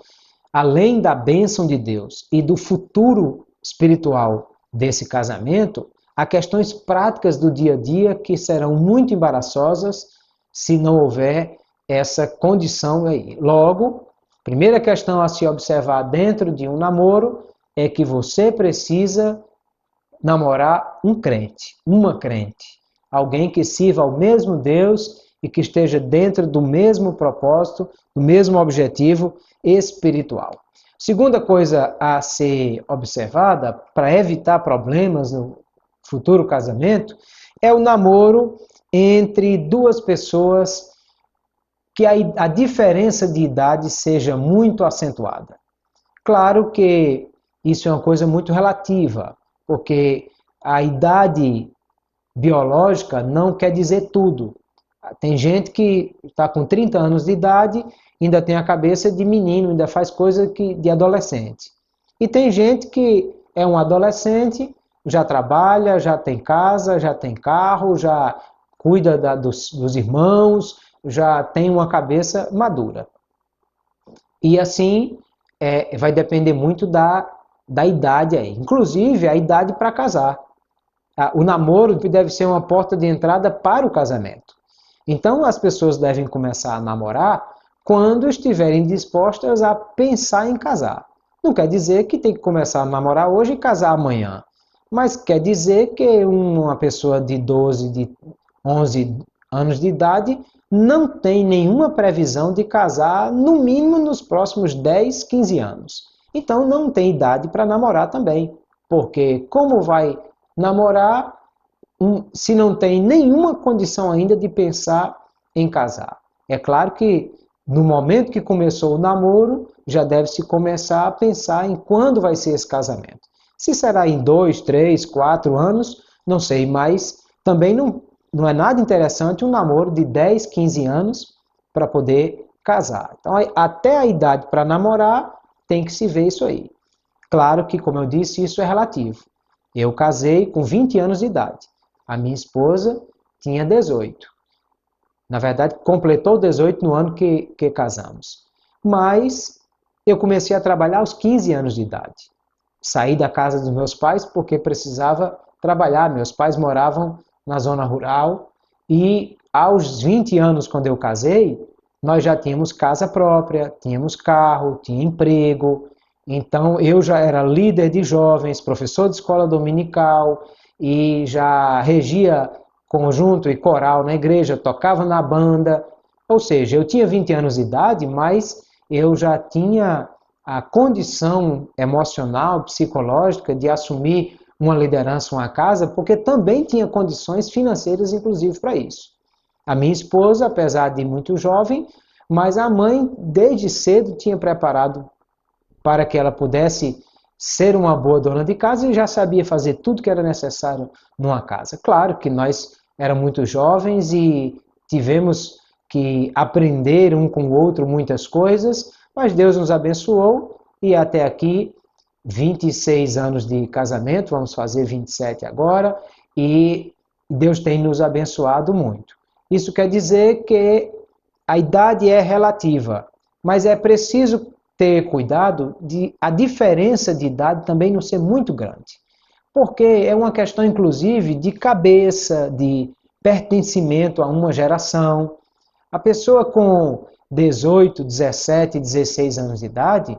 além da bênção de Deus e do futuro espiritual desse casamento, há questões práticas do dia a dia que serão muito embaraçosas se não houver essa condição aí. Logo, primeira questão a se observar dentro de um namoro é que você precisa namorar um crente, uma crente, alguém que sirva ao mesmo Deus e que esteja dentro do mesmo propósito, do mesmo objetivo espiritual. Segunda coisa a ser observada para evitar problemas no futuro casamento é o namoro entre 2 pessoas que a diferença de idade seja muito acentuada. Claro que isso é uma coisa muito relativa, porque a idade biológica não quer dizer tudo. Tem gente que está com 30 anos de idade, ainda tem a cabeça de menino, ainda faz coisa de adolescente. E tem gente que é um adolescente, já trabalha, já tem casa, já tem carro, já cuida dos irmãos, já tem uma cabeça madura. E assim, vai depender muito da idade aí. Inclusive, a idade para casar. O namoro deve ser uma porta de entrada para o casamento. Então, as pessoas devem começar a namorar quando estiverem dispostas a pensar em casar. Não quer dizer que tem que começar a namorar hoje e casar amanhã. Mas quer dizer que uma pessoa de 12, de 11 anos de idade não tem nenhuma previsão de casar, no mínimo, nos próximos 10, 15 anos. Então, não tem idade para namorar também. Porque como vai namorar se não tem nenhuma condição ainda de pensar em casar? É claro que no momento que começou o namoro, já deve-se começar a pensar em quando vai ser esse casamento. Se será em 2, 3, 4 anos, não sei, mas também não é nada interessante um namoro de 10, 15 anos para poder casar. Então, até a idade para namorar, tem que se ver isso aí. Claro que, como eu disse, isso é relativo. Eu casei com 20 anos de idade. A minha esposa tinha 18. Na verdade, completou 18 no ano que casamos. Mas eu comecei a trabalhar aos 15 anos de idade. Saí da casa dos meus pais porque precisava trabalhar. Meus pais moravam na zona rural e aos 20 anos, quando eu casei, nós já tínhamos casa própria, tínhamos carro, tinha emprego. Então eu já era líder de jovens, professor de escola dominical e já regia conjunto e coral na igreja, tocava na banda. Ou seja, eu tinha 20 anos de idade, mas eu já tinha a condição emocional, psicológica de assumir uma liderança, uma casa, porque também tinha condições financeiras, inclusive, para isso. A minha esposa, apesar de muito jovem, mas a mãe, desde cedo, tinha preparado para que ela pudesse ser uma boa dona de casa e já sabia fazer tudo que era necessário numa casa. Claro que nós éramos muito jovens e tivemos que aprender um com o outro muitas coisas, mas Deus nos abençoou e até aqui 26 anos de casamento, vamos fazer 27 agora, e Deus tem nos abençoado muito. Isso quer dizer que a idade é relativa, mas é preciso ter cuidado de a diferença de idade também não ser muito grande. Porque é uma questão, inclusive, de cabeça, de pertencimento a uma geração. A pessoa com 18, 17, 16 anos de idade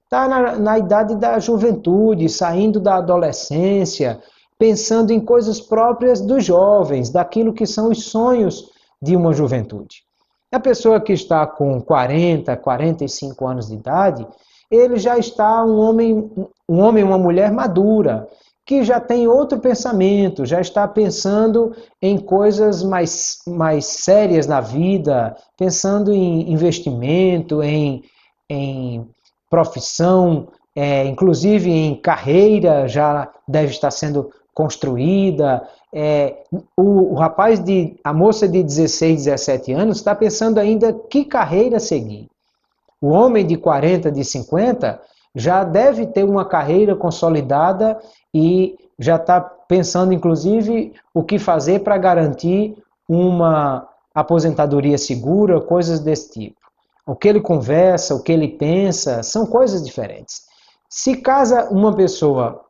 está na idade da juventude, saindo da adolescência, pensando em coisas próprias dos jovens, daquilo que são os sonhos de uma juventude. A pessoa que está com 40, 45 anos de idade, ele já está um homem, uma mulher madura, que já tem outro pensamento, já está pensando em coisas mais sérias na vida, pensando em investimento, em profissão, inclusive em carreira, já deve estar sendo construída. A moça de 16, 17 anos está pensando ainda que carreira seguir. O homem de 40, de 50 já deve ter uma carreira consolidada e já está pensando, inclusive, o que fazer para garantir uma aposentadoria segura, coisas desse tipo. O que ele conversa, o que ele pensa, são coisas diferentes. Se casa uma pessoa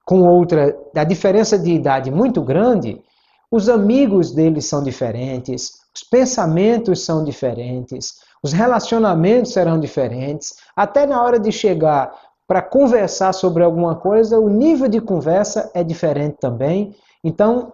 com outra, a diferença de idade muito grande, os amigos deles são diferentes, os pensamentos são diferentes, os relacionamentos serão diferentes, até na hora de chegar para conversar sobre alguma coisa, o nível de conversa é diferente também. Então,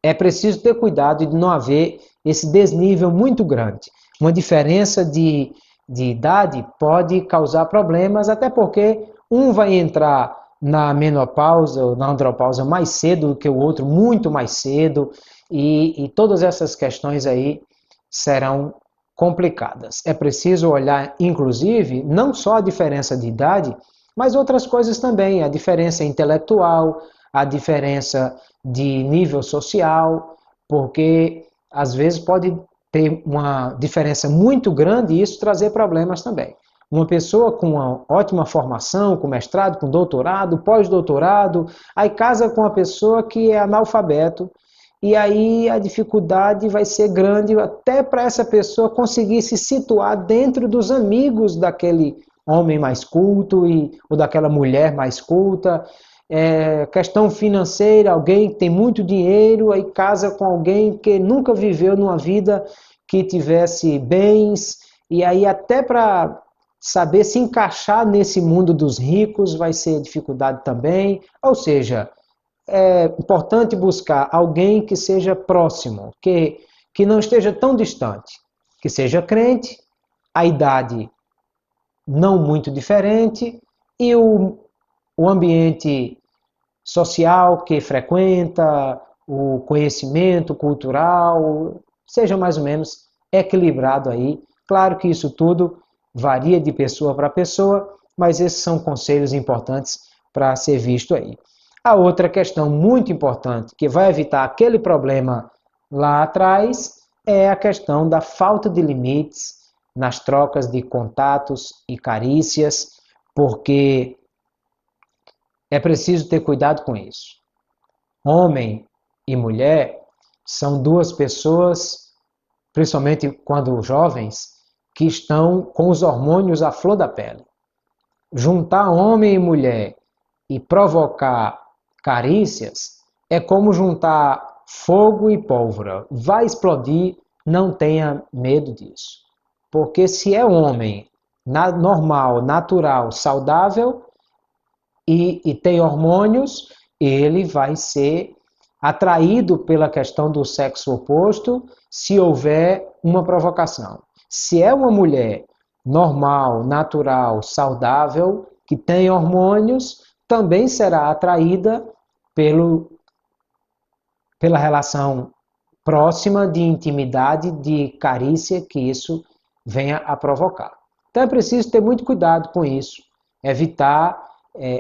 é preciso ter cuidado de não haver esse desnível muito grande. Uma diferença de idade pode causar problemas, até porque um vai entrar na menopausa ou na andropausa mais cedo do que o outro, muito mais cedo, e todas essas questões aí serão complicadas. É preciso olhar, inclusive, não só a diferença de idade, mas outras coisas também, a diferença intelectual, a diferença de nível social, porque às vezes pode ter uma diferença muito grande e isso trazer problemas também. Uma pessoa com uma ótima formação, com mestrado, com doutorado, pós-doutorado, aí casa com uma pessoa que é analfabeto, e aí a dificuldade vai ser grande até para essa pessoa conseguir se situar dentro dos amigos daquele homem mais culto ou daquela mulher mais culta. Questão financeira, alguém que tem muito dinheiro, aí casa com alguém que nunca viveu numa vida que tivesse bens, e aí até para saber se encaixar nesse mundo dos ricos vai ser dificuldade também. Ou seja, é importante buscar alguém que seja próximo, que não esteja tão distante, que seja crente, a idade não muito diferente e o ambiente social que frequenta, o conhecimento cultural, seja mais ou menos equilibrado aí. Claro que isso tudo varia de pessoa para pessoa, mas esses são conselhos importantes para ser visto aí. A outra questão muito importante, que vai evitar aquele problema lá atrás, é a questão da falta de limites nas trocas de contatos e carícias, porque é preciso ter cuidado com isso. Homem e mulher são duas pessoas, principalmente quando jovens, que estão com os hormônios à flor da pele. Juntar homem e mulher e provocar carícias é como juntar fogo e pólvora. Vai explodir, não tenha medo disso. Porque se é homem normal, natural, saudável e tem hormônios, ele vai ser atraído pela questão do sexo oposto se houver uma provocação. Se é uma mulher normal, natural, saudável, que tem hormônios, também será atraída pela relação próxima de intimidade, de carícia que isso venha a provocar. Então é preciso ter muito cuidado com isso, evitar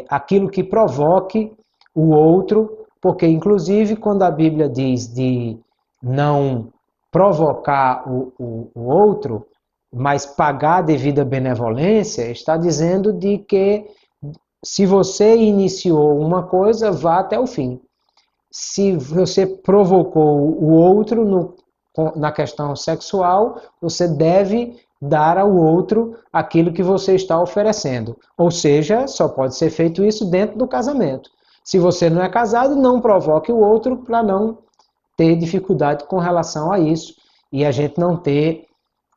aquilo que provoque o outro, porque inclusive quando a Bíblia diz de não provocar o outro, mas pagar devida benevolência, está dizendo de que se você iniciou uma coisa, vá até o fim. Se você provocou o outro na questão sexual, você deve dar ao outro aquilo que você está oferecendo. Ou seja, só pode ser feito isso dentro do casamento. Se você não é casado, não provoque o outro para não ter dificuldade com relação a isso e a gente não ter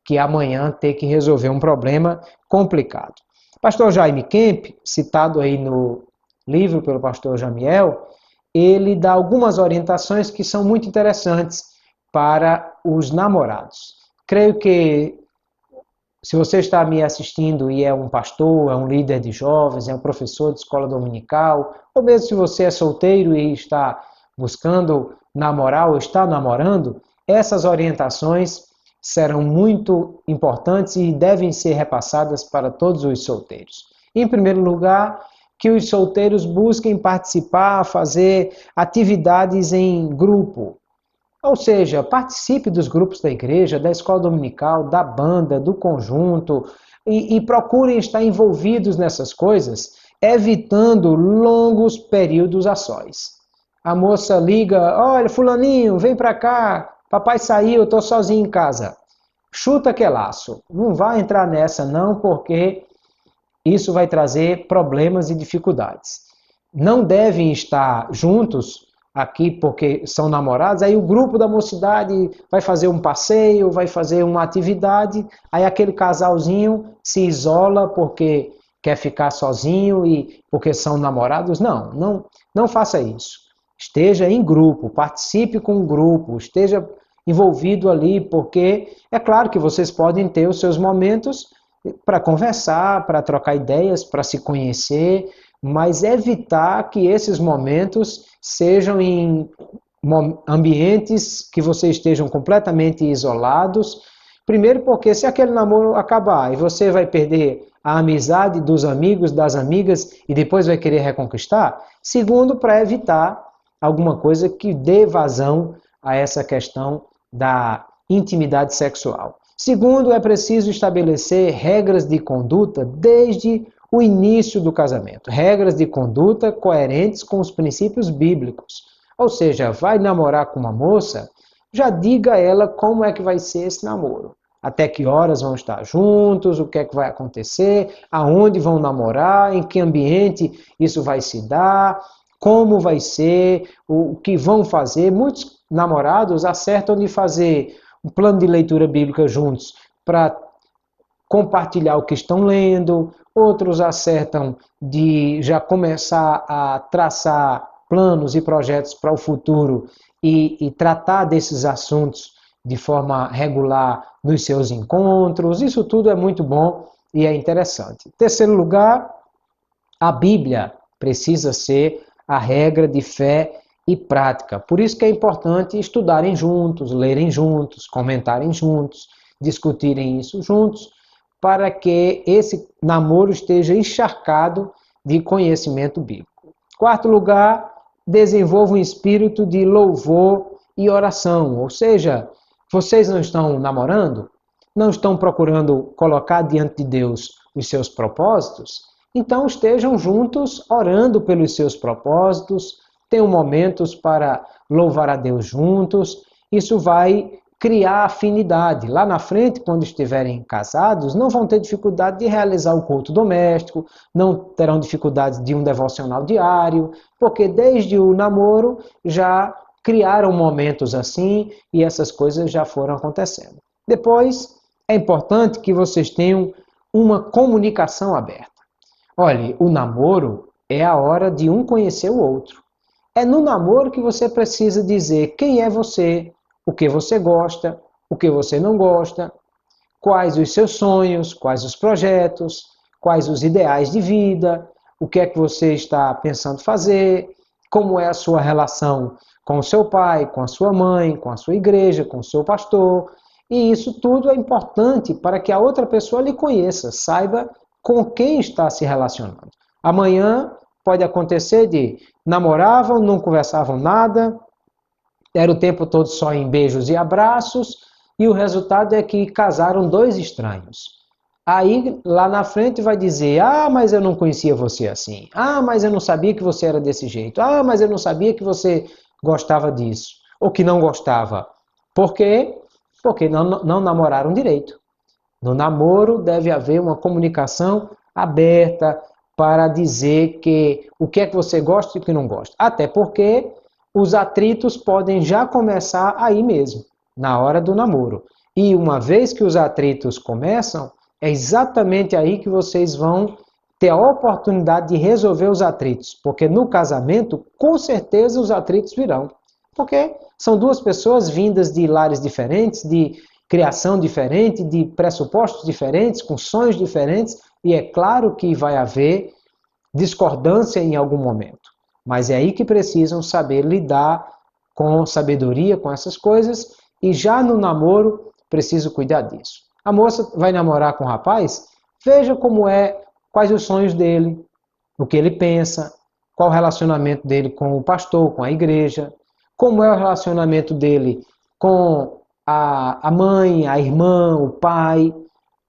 que amanhã ter que resolver um problema complicado. Pastor Jaime Kemp, citado aí no livro pelo pastor Jamiel, ele dá algumas orientações que são muito interessantes para os namorados. Creio que se você está me assistindo e é um pastor, é um líder de jovens, é um professor de escola dominical, ou mesmo se você é solteiro e está buscando namorar ou está namorando, essas orientações serão muito importantes e devem ser repassadas para todos os solteiros. Em primeiro lugar, que os solteiros busquem participar, fazer atividades em grupo. Ou seja, participe dos grupos da igreja, da escola dominical, da banda, do conjunto e procurem estar envolvidos nessas coisas, evitando longos períodos a sós. A moça liga, olha, fulaninho, vem para cá, papai saiu, eu estou sozinho em casa. Chuta que é laço. Não vai entrar nessa não, porque isso vai trazer problemas e dificuldades. Não devem estar juntos aqui porque são namorados, aí o grupo da mocidade vai fazer um passeio, vai fazer uma atividade, aí aquele casalzinho se isola porque quer ficar sozinho e porque são namorados. Não faça isso. Esteja em grupo, participe com o grupo, esteja envolvido ali, porque é claro que vocês podem ter os seus momentos para conversar, para trocar ideias, para se conhecer, mas evitar que esses momentos sejam em ambientes que vocês estejam completamente isolados. Primeiro porque se aquele namoro acabar e você vai perder a amizade dos amigos, das amigas e depois vai querer reconquistar. Segundo, para evitar alguma coisa que dê vazão a essa questão da intimidade sexual. Segundo, é preciso estabelecer regras de conduta desde o início do casamento. Regras de conduta coerentes com os princípios bíblicos. Ou seja, vai namorar com uma moça, já diga a ela como é que vai ser esse namoro. Até que horas vão estar juntos, o que é que vai acontecer, aonde vão namorar, em que ambiente isso vai se dar, como vai ser, o que vão fazer. Muitos namorados acertam de fazer um plano de leitura bíblica juntos para compartilhar o que estão lendo, outros acertam de já começar a traçar planos e projetos para o futuro e tratar desses assuntos de forma regular nos seus encontros. Isso tudo é muito bom e é interessante. Em terceiro lugar, a Bíblia precisa ser a regra de fé e prática. Por isso que é importante estudarem juntos, lerem juntos, comentarem juntos, discutirem isso juntos, para que esse namoro esteja encharcado de conhecimento bíblico. Quarto lugar, desenvolva um espírito de louvor e oração. Ou seja, vocês não estão namorando? Não estão procurando colocar diante de Deus os seus propósitos? Então estejam juntos orando pelos seus propósitos, tenham momentos para louvar a Deus juntos. Isso vai criar afinidade. Lá na frente, quando estiverem casados, não vão ter dificuldade de realizar o culto doméstico, não terão dificuldade de um devocional diário, porque desde o namoro já criaram momentos assim e essas coisas já foram acontecendo. Depois, é importante que vocês tenham uma comunicação aberta. Olhe, o namoro é a hora de um conhecer o outro. É no namoro que você precisa dizer quem é você, o que você gosta, o que você não gosta, quais os seus sonhos, quais os projetos, quais os ideais de vida, o que é que você está pensando fazer, como é a sua relação com o seu pai, com a sua mãe, com a sua igreja, com o seu pastor. E isso tudo é importante para que a outra pessoa lhe conheça, saiba com quem está se relacionando. Amanhã pode acontecer de namoravam, não conversavam nada, era o tempo todo só em beijos e abraços, e o resultado é que casaram dois estranhos. Aí, lá na frente, vai dizer: ah, mas eu não conhecia você assim. Ah, mas eu não sabia que você era desse jeito. Ah, mas eu não sabia que você gostava disso. Ou que não gostava. Por quê? Porque não namoraram direito. No namoro deve haver uma comunicação aberta para dizer o que é que você gosta e o que não gosta. Até porque os atritos podem já começar aí mesmo, na hora do namoro. E uma vez que os atritos começam, é exatamente aí que vocês vão ter a oportunidade de resolver os atritos. Porque no casamento, com certeza, os atritos virão. Porque são duas pessoas vindas de lares diferentes, de criação diferente, de pressupostos diferentes, com sonhos diferentes, e é claro que vai haver discordância em algum momento. Mas é aí que precisam saber lidar com sabedoria com essas coisas, e já no namoro preciso cuidar disso. A moça vai namorar com o rapaz? Veja como é, quais os sonhos dele, o que ele pensa, qual o relacionamento dele com o pastor, com a igreja, como é o relacionamento dele com a mãe, a irmã, o pai,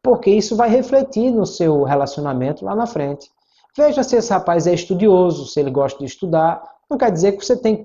porque isso vai refletir no seu relacionamento lá na frente. Veja se esse rapaz é estudioso, se ele gosta de estudar. Não quer dizer que você tem que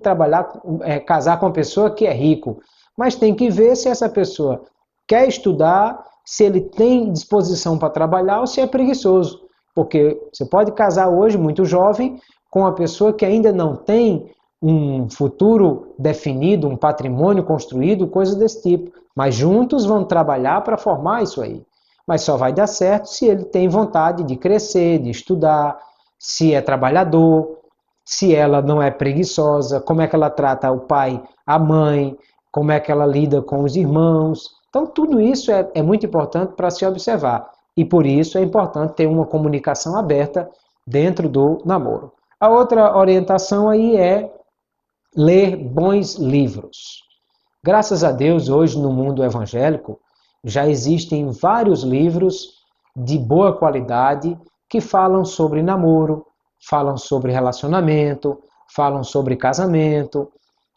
casar com uma pessoa que é rico, mas tem que ver se essa pessoa quer estudar, se ele tem disposição para trabalhar ou se é preguiçoso. Porque você pode casar hoje, muito jovem, com uma pessoa que ainda não tem um futuro definido, um patrimônio construído, coisas desse tipo. Mas juntos vão trabalhar para formar isso aí. Mas só vai dar certo se ele tem vontade de crescer, de estudar, se é trabalhador, se ela não é preguiçosa, como é que ela trata o pai, a mãe, como é que ela lida com os irmãos. Então, tudo isso é muito importante para se observar. E por isso é importante ter uma comunicação aberta dentro do namoro. A outra orientação aí é ler bons livros. Graças a Deus, hoje no mundo evangélico, já existem vários livros de boa qualidade que falam sobre namoro, falam sobre relacionamento, falam sobre casamento,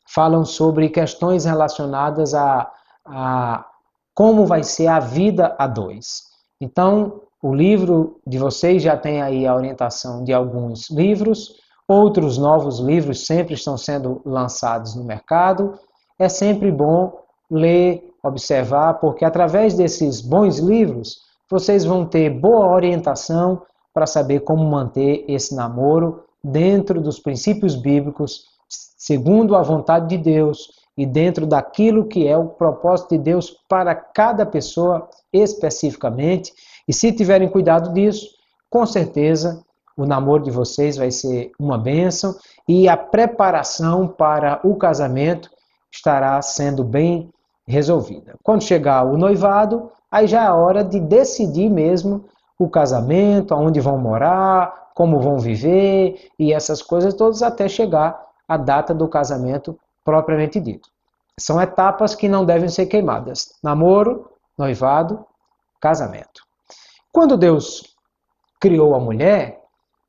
falam sobre questões relacionadas a como vai ser a vida a dois. Então, o livro de vocês já tem aí a orientação de alguns livros, outros novos livros sempre estão sendo lançados no mercado. É sempre bom ler, observar, porque através desses bons livros vocês vão ter boa orientação para saber como manter esse namoro dentro dos princípios bíblicos, segundo a vontade de Deus e dentro daquilo que é o propósito de Deus para cada pessoa especificamente. E se tiverem cuidado disso, com certeza o namoro de vocês vai ser uma bênção e a preparação para o casamento estará sendo bem resolvida. Quando chegar o noivado, aí já é a hora de decidir mesmo o casamento, aonde vão morar, como vão viver e essas coisas todas até chegar a data do casamento propriamente dito. São etapas que não devem ser queimadas: namoro, noivado, casamento. Quando Deus criou a mulher,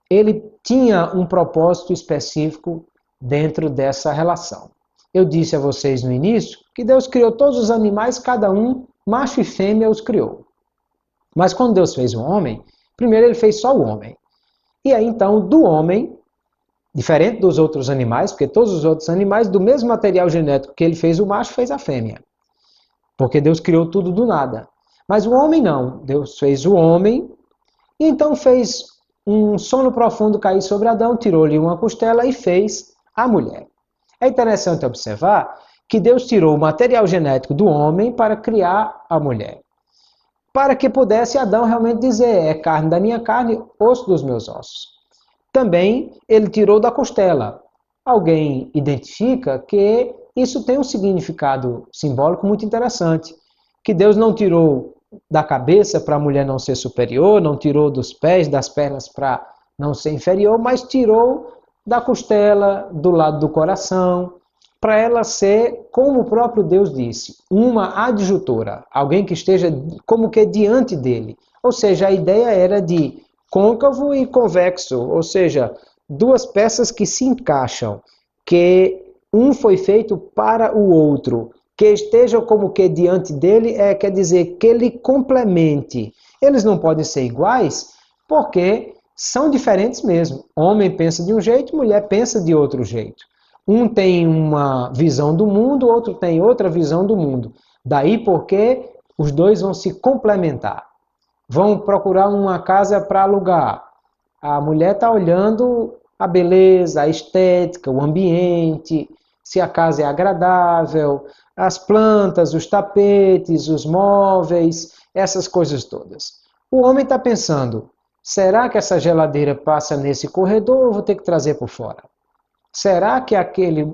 ele tinha um propósito específico dentro dessa relação. Eu disse a vocês no início que Deus criou todos os animais, cada um, macho e fêmea, os criou. Mas quando Deus fez o homem, primeiro ele fez só o homem. E aí então, do homem, diferente dos outros animais, porque todos os outros animais, do mesmo material genético que ele fez o macho, fez a fêmea. Porque Deus criou tudo do nada. Mas o homem não. Deus fez o homem e então fez um sono profundo cair sobre Adão, tirou-lhe uma costela e fez a mulher. É interessante observar que Deus tirou o material genético do homem para criar a mulher. Para que pudesse Adão realmente dizer, é carne da minha carne, osso dos meus ossos. Também ele tirou da costela. Alguém identifica que isso tem um significado simbólico muito interessante, que Deus não tirou da cabeça para a mulher não ser superior, não tirou dos pés, das pernas para não ser inferior, mas tirou da costela, do lado do coração, para ela ser, como o próprio Deus disse, uma adjutora, alguém que esteja como que diante dele. Ou seja, a ideia era de côncavo e convexo, ou seja, duas peças que se encaixam, que um foi feito para o outro, que esteja como que diante dele, quer dizer que ele complemente. Eles não podem ser iguais porque são diferentes mesmo. Homem pensa de um jeito, mulher pensa de outro jeito. Um tem uma visão do mundo, o outro tem outra visão do mundo. Daí porque os dois vão se complementar. Vão procurar uma casa para alugar. A mulher está olhando a beleza, a estética, o ambiente, se a casa é agradável, as plantas, os tapetes, os móveis, essas coisas todas. O homem está pensando, será que essa geladeira passa nesse corredor ou eu vou ter que trazer por fora? Será que aquele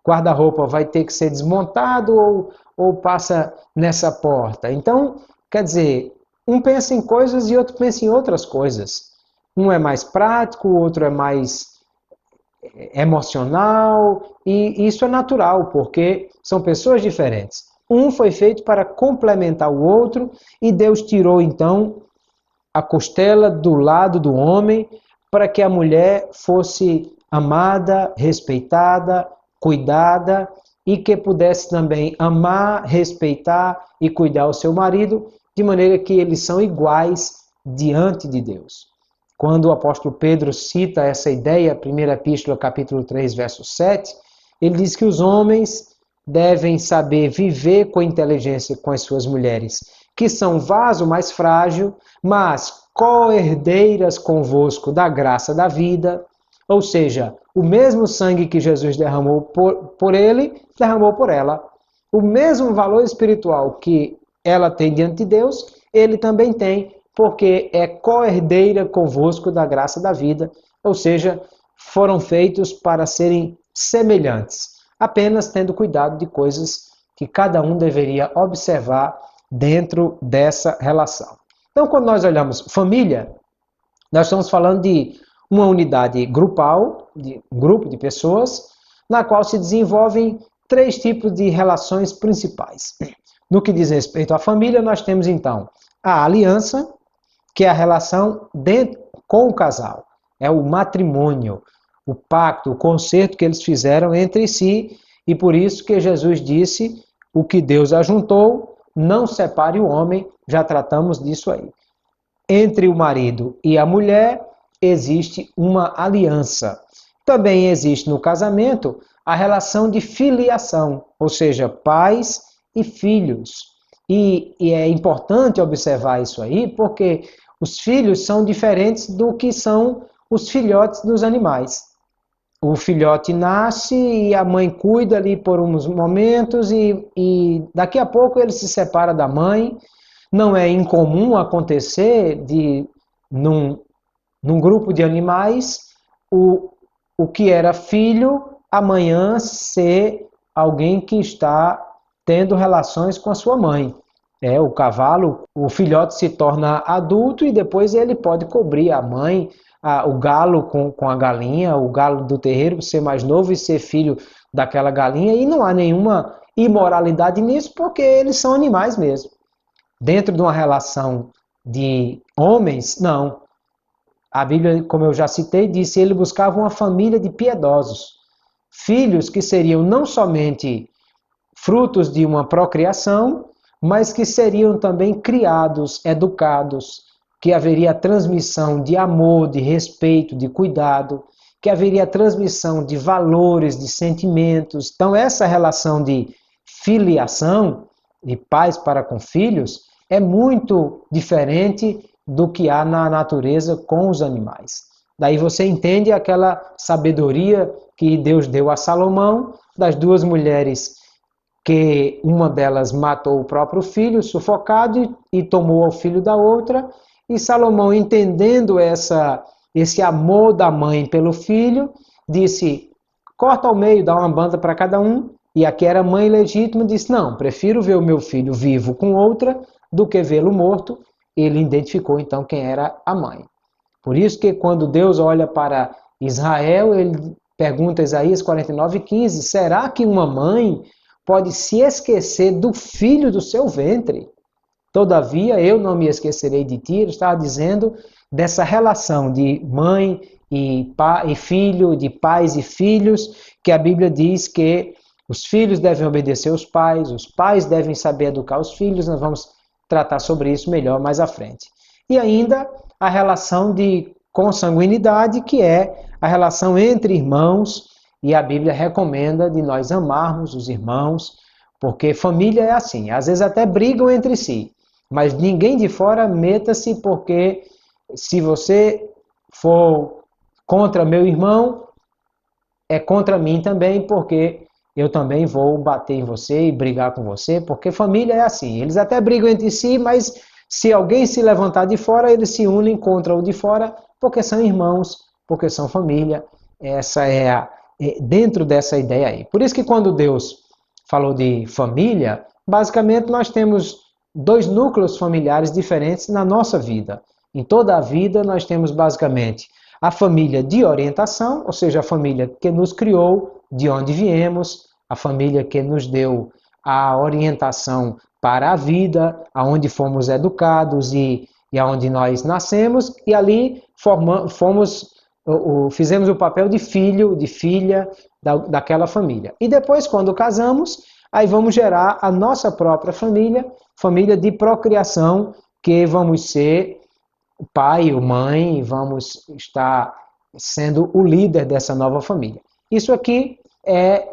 guarda-roupa vai ter que ser desmontado ou passa nessa porta? Então, quer dizer, um pensa em coisas e outro pensa em outras coisas. Um é mais prático, o outro é mais emocional, e isso é natural, porque são pessoas diferentes. Um foi feito para complementar o outro, e Deus tirou então a costela do lado do homem para que a mulher fosse amada, respeitada, cuidada e que pudesse também amar, respeitar e cuidar o seu marido, de maneira que eles são iguais diante de Deus. Quando o apóstolo Pedro cita essa ideia, 1 Epístola, capítulo 3, verso 7, ele diz que os homens devem saber viver com inteligência com as suas mulheres, que são vaso mais frágil, mas co-herdeiras convosco da graça da vida, ou seja, o mesmo sangue que Jesus derramou por ele, derramou por ela. O mesmo valor espiritual que ela tem diante de Deus, ele também tem, porque é co-herdeira convosco da graça da vida, ou seja, foram feitos para serem semelhantes, apenas tendo cuidado de coisas que cada um deveria observar dentro dessa relação. Então, quando nós olhamos família, nós estamos falando de uma unidade grupal, de um grupo de pessoas, na qual se desenvolvem três tipos de relações principais. No que diz respeito à família, nós temos então a aliança, que é a relação com o casal, é o matrimônio, o pacto, o concerto que eles fizeram entre si, e por isso que Jesus disse, o que Deus ajuntou, não separe o homem, já tratamos disso aí. Entre o marido e a mulher existe uma aliança. Também existe no casamento a relação de filiação, ou seja, pais e filhos. E é importante observar isso aí, porque os filhos são diferentes do que são os filhotes dos animais. O filhote nasce e a mãe cuida ali por uns momentos e daqui a pouco ele se separa da mãe. Não é incomum acontecer num grupo de animais o que era filho amanhã ser alguém que está tendo relações com a sua mãe. O cavalo, o filhote se torna adulto e depois ele pode cobrir a mãe, o galo com a galinha, o galo do terreiro ser mais novo e ser filho daquela galinha, e não há nenhuma imoralidade nisso, porque eles são animais mesmo. Dentro de uma relação de homens, não. A Bíblia, como eu já citei, disse que ele buscava uma família de piedosos. filhos que seriam não somente frutos de uma procriação, mas que seriam também criados, educados, que haveria transmissão de amor, de respeito, de cuidado, que haveria transmissão de valores, de sentimentos. Então, essa relação de filiação, de pais para com filhos, é muito diferente do que há na natureza com os animais. Daí você entende aquela sabedoria que Deus deu a Salomão, das duas mulheres que uma delas matou o próprio filho, sufocado, e tomou o filho da outra, e Salomão, entendendo esse amor da mãe pelo filho, disse, corta ao meio, dá uma banda para cada um, e aqui era a mãe legítima, disse, não, prefiro ver o meu filho vivo com outra do que vê-lo morto. Ele identificou então quem era a mãe. Por isso que quando Deus olha para Israel, ele pergunta a Isaías 49:15, será que uma mãe pode se esquecer do filho do seu ventre? Todavia, eu não me esquecerei de ti. Ele estava dizendo dessa relação de mãe e filho, de pais e filhos, que a Bíblia diz que os filhos devem obedecer os pais devem saber educar os filhos. Nós vamos tratar sobre isso melhor mais à frente. E ainda a relação de consanguinidade, que é a relação entre irmãos, e a Bíblia recomenda de nós amarmos os irmãos, porque família é assim, às vezes até brigam entre si, mas ninguém de fora meta-se, porque se você for contra meu irmão, é contra mim também, porque eu também vou bater em você e brigar com você, porque família é assim, eles até brigam entre si, mas se alguém se levantar de fora, eles se unem contra o de fora, porque são irmãos, porque são família. Essa é dentro dessa ideia aí. Por isso que quando Deus falou de família, basicamente nós temos dois núcleos familiares diferentes na nossa vida. Em toda a vida nós temos basicamente a família de orientação, ou seja, a família que nos criou, de onde viemos, a família que nos deu a orientação para a vida, aonde fomos educados e aonde nós nascemos, e ali fizemos o papel de filho, de filha daquela família. E depois, quando casamos, aí vamos gerar a nossa própria família, família de procriação, que vamos ser o pai, ou mãe, vamos estar sendo o líder dessa nova família. Isso aqui é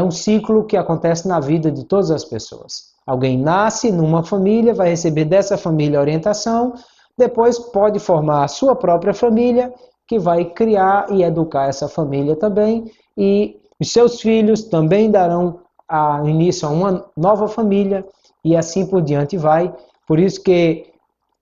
um ciclo que acontece na vida de todas as pessoas. Alguém nasce numa família, vai receber dessa família orientação, depois pode formar a sua própria família, que vai criar e educar essa família também, e os seus filhos também darão início a uma nova família, e assim por diante vai. Por isso que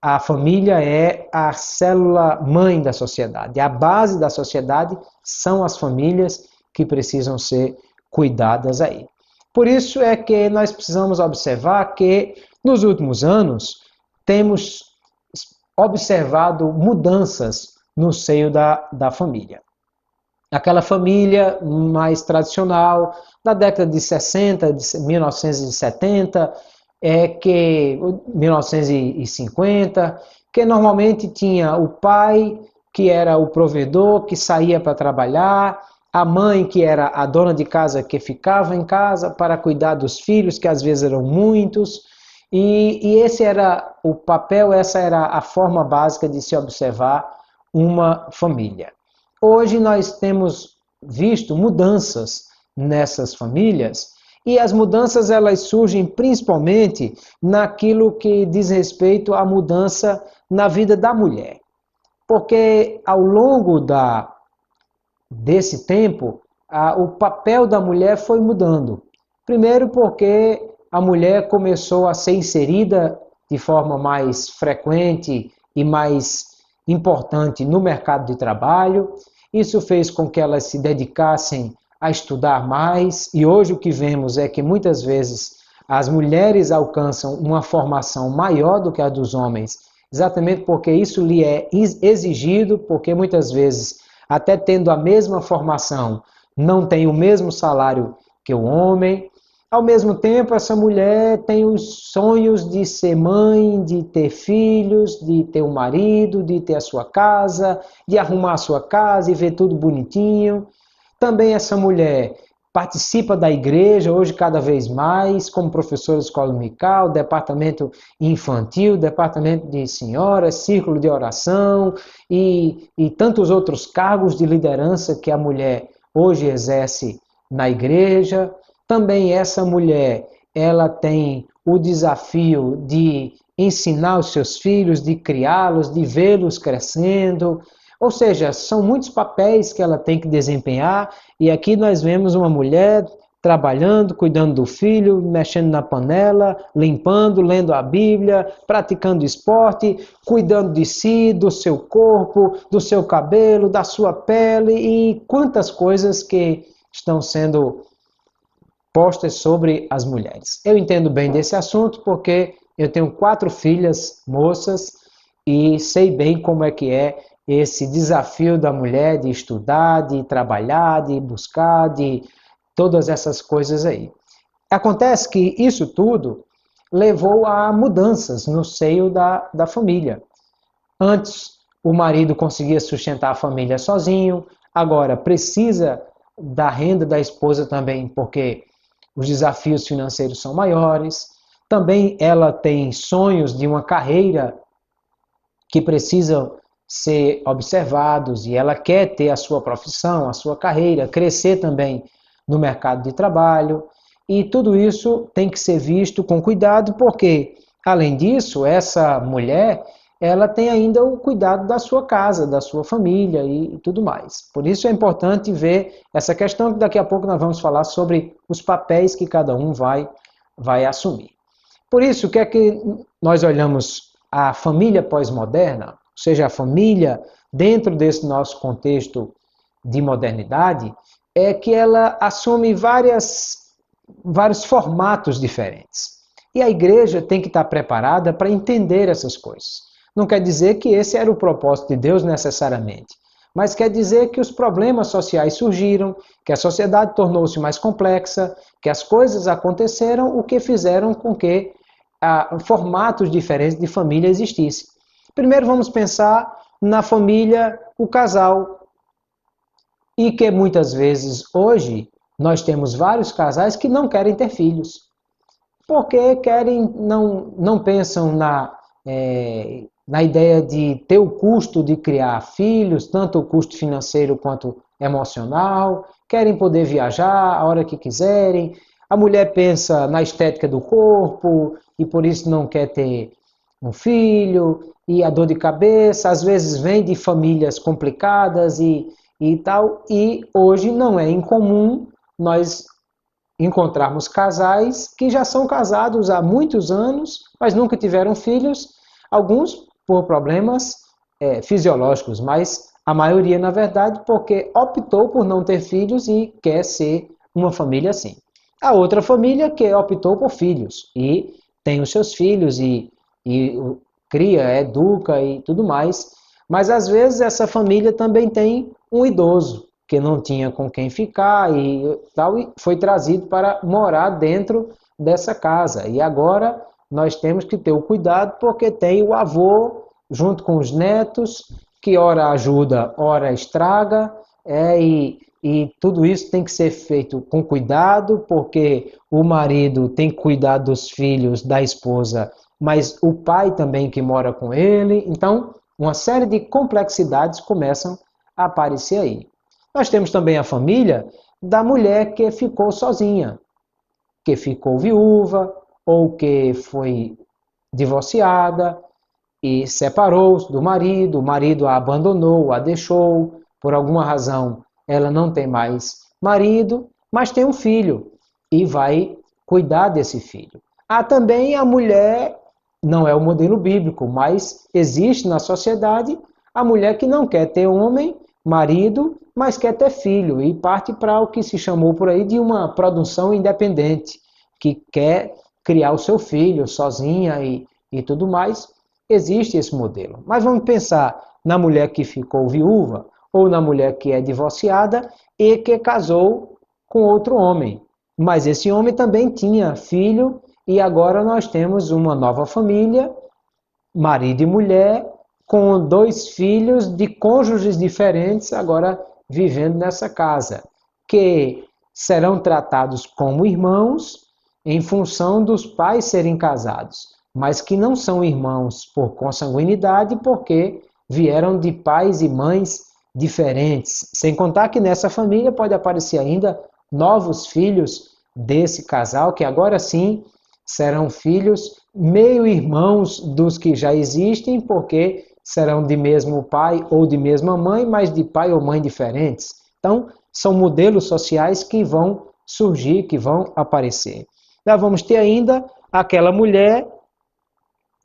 a família é a célula mãe da sociedade. A base da sociedade são as famílias que precisam ser cuidadas aí. Por isso é que nós precisamos observar que nos últimos anos temos observado mudanças no seio da família. Aquela família mais tradicional da década de 60, de 1970, 1950, que normalmente tinha o pai, que era o provedor, que saía para trabalhar, a mãe, que era a dona de casa, que ficava em casa para cuidar dos filhos, que às vezes eram muitos, e esse era o papel, essa era a forma básica de se observar uma família. Hoje nós temos visto mudanças nessas famílias, e as mudanças elas surgem principalmente naquilo que diz respeito à mudança na vida da mulher. Porque ao longo desse tempo, o papel da mulher foi mudando. Primeiro porque a mulher começou a ser inserida de forma mais frequente e mais importante no mercado de trabalho. Isso fez com que elas se dedicassem a estudar mais, e hoje o que vemos é que muitas vezes as mulheres alcançam uma formação maior do que a dos homens, exatamente porque isso lhe é exigido, porque muitas vezes, até tendo a mesma formação, não tem o mesmo salário que o homem. Ao mesmo tempo, essa mulher tem os sonhos de ser mãe, de ter filhos, de ter um marido, de ter a sua casa, de arrumar a sua casa e ver tudo bonitinho. Também essa mulher participa da igreja, hoje cada vez mais, como professora de escola dominical, departamento infantil, departamento de senhoras, círculo de oração e tantos outros cargos de liderança que a mulher hoje exerce na igreja. Também essa mulher, ela tem o desafio de ensinar os seus filhos, de criá-los, de vê-los crescendo. Ou seja, são muitos papéis que ela tem que desempenhar, e aqui nós vemos uma mulher trabalhando, cuidando do filho, mexendo na panela, limpando, lendo a Bíblia, praticando esporte, cuidando de si, do seu corpo, do seu cabelo, da sua pele e quantas coisas que estão sendo postas sobre as mulheres. Eu entendo bem desse assunto porque eu tenho 4 filhas moças e sei bem como é que é esse desafio da mulher de estudar, de trabalhar, de buscar, de todas essas coisas aí. Acontece que isso tudo levou a mudanças no seio da família. Antes, o marido conseguia sustentar a família sozinho, agora precisa da renda da esposa também, porque os desafios financeiros são maiores. Também ela tem sonhos de uma carreira que precisam ser observados e ela quer ter a sua profissão, a sua carreira, crescer também no mercado de trabalho. E tudo isso tem que ser visto com cuidado, porque, além disso, essa mulher, ela tem ainda o cuidado da sua casa, da sua família e tudo mais. Por isso é importante ver essa questão, que daqui a pouco nós vamos falar sobre os papéis que cada um vai assumir. Por isso, o que é que nós olhamos a família pós-moderna, ou seja, a família dentro desse nosso contexto de modernidade, é que ela assume vários formatos diferentes. E a igreja tem que estar preparada para entender essas coisas. Não quer dizer que esse era o propósito de Deus necessariamente, mas quer dizer que os problemas sociais surgiram, que a sociedade tornou-se mais complexa, que as coisas aconteceram, o que fizeram com que formatos diferentes de família existissem. Primeiro vamos pensar na família, o casal, e que muitas vezes hoje nós temos vários casais que não querem ter filhos, porque não pensam na ideia de ter o custo de criar filhos, tanto o custo financeiro quanto emocional, querem poder viajar a hora que quiserem. A mulher pensa na estética do corpo e por isso não quer ter um filho, e a dor de cabeça às vezes vem de famílias complicadas e tal, e hoje não é incomum nós encontrarmos casais que já são casados há muitos anos, mas nunca tiveram filhos, alguns por problemas fisiológicos, mas a maioria, na verdade, porque optou por não ter filhos e quer ser uma família assim. A outra família que optou por filhos e tem os seus filhos e cria, educa e tudo mais, mas às vezes essa família também tem um idoso que não tinha com quem ficar e tal, e foi trazido para morar dentro dessa casa. E agora nós temos que ter o cuidado porque tem o avô junto com os netos, que ora ajuda, ora estraga, e tudo isso tem que ser feito com cuidado, porque o marido tem que cuidar dos filhos da esposa, mas o pai também que mora com ele. Então, uma série de complexidades começam a aparecer aí. Nós temos também a família da mulher que ficou sozinha, que ficou viúva ou que foi divorciada e separou-se do marido, o marido a abandonou, a deixou, por alguma razão ela não tem mais marido, mas tem um filho e vai cuidar desse filho. Há também a mulher, não é o modelo bíblico, mas existe na sociedade a mulher que não quer ter homem, marido, mas quer ter filho e parte para o que se chamou por aí de uma produção independente, que quer criar o seu filho sozinha e tudo mais. Existe esse modelo. Mas vamos pensar na mulher que ficou viúva ou na mulher que é divorciada e que casou com outro homem. Mas esse homem também tinha filho e agora nós temos uma nova família, marido e mulher, com 2 filhos de cônjuges diferentes agora vivendo nessa casa. que serão tratados como irmãos em função dos pais serem casados, mas que não são irmãos por consanguinidade porque vieram de pais e mães diferentes. Sem contar que nessa família pode aparecer ainda novos filhos desse casal, que agora sim serão filhos meio-irmãos dos que já existem, porque serão de mesmo pai ou de mesma mãe, mas de pai ou mãe diferentes. Então, são modelos sociais que vão surgir, que vão aparecer. Nós vamos ter ainda aquela mulher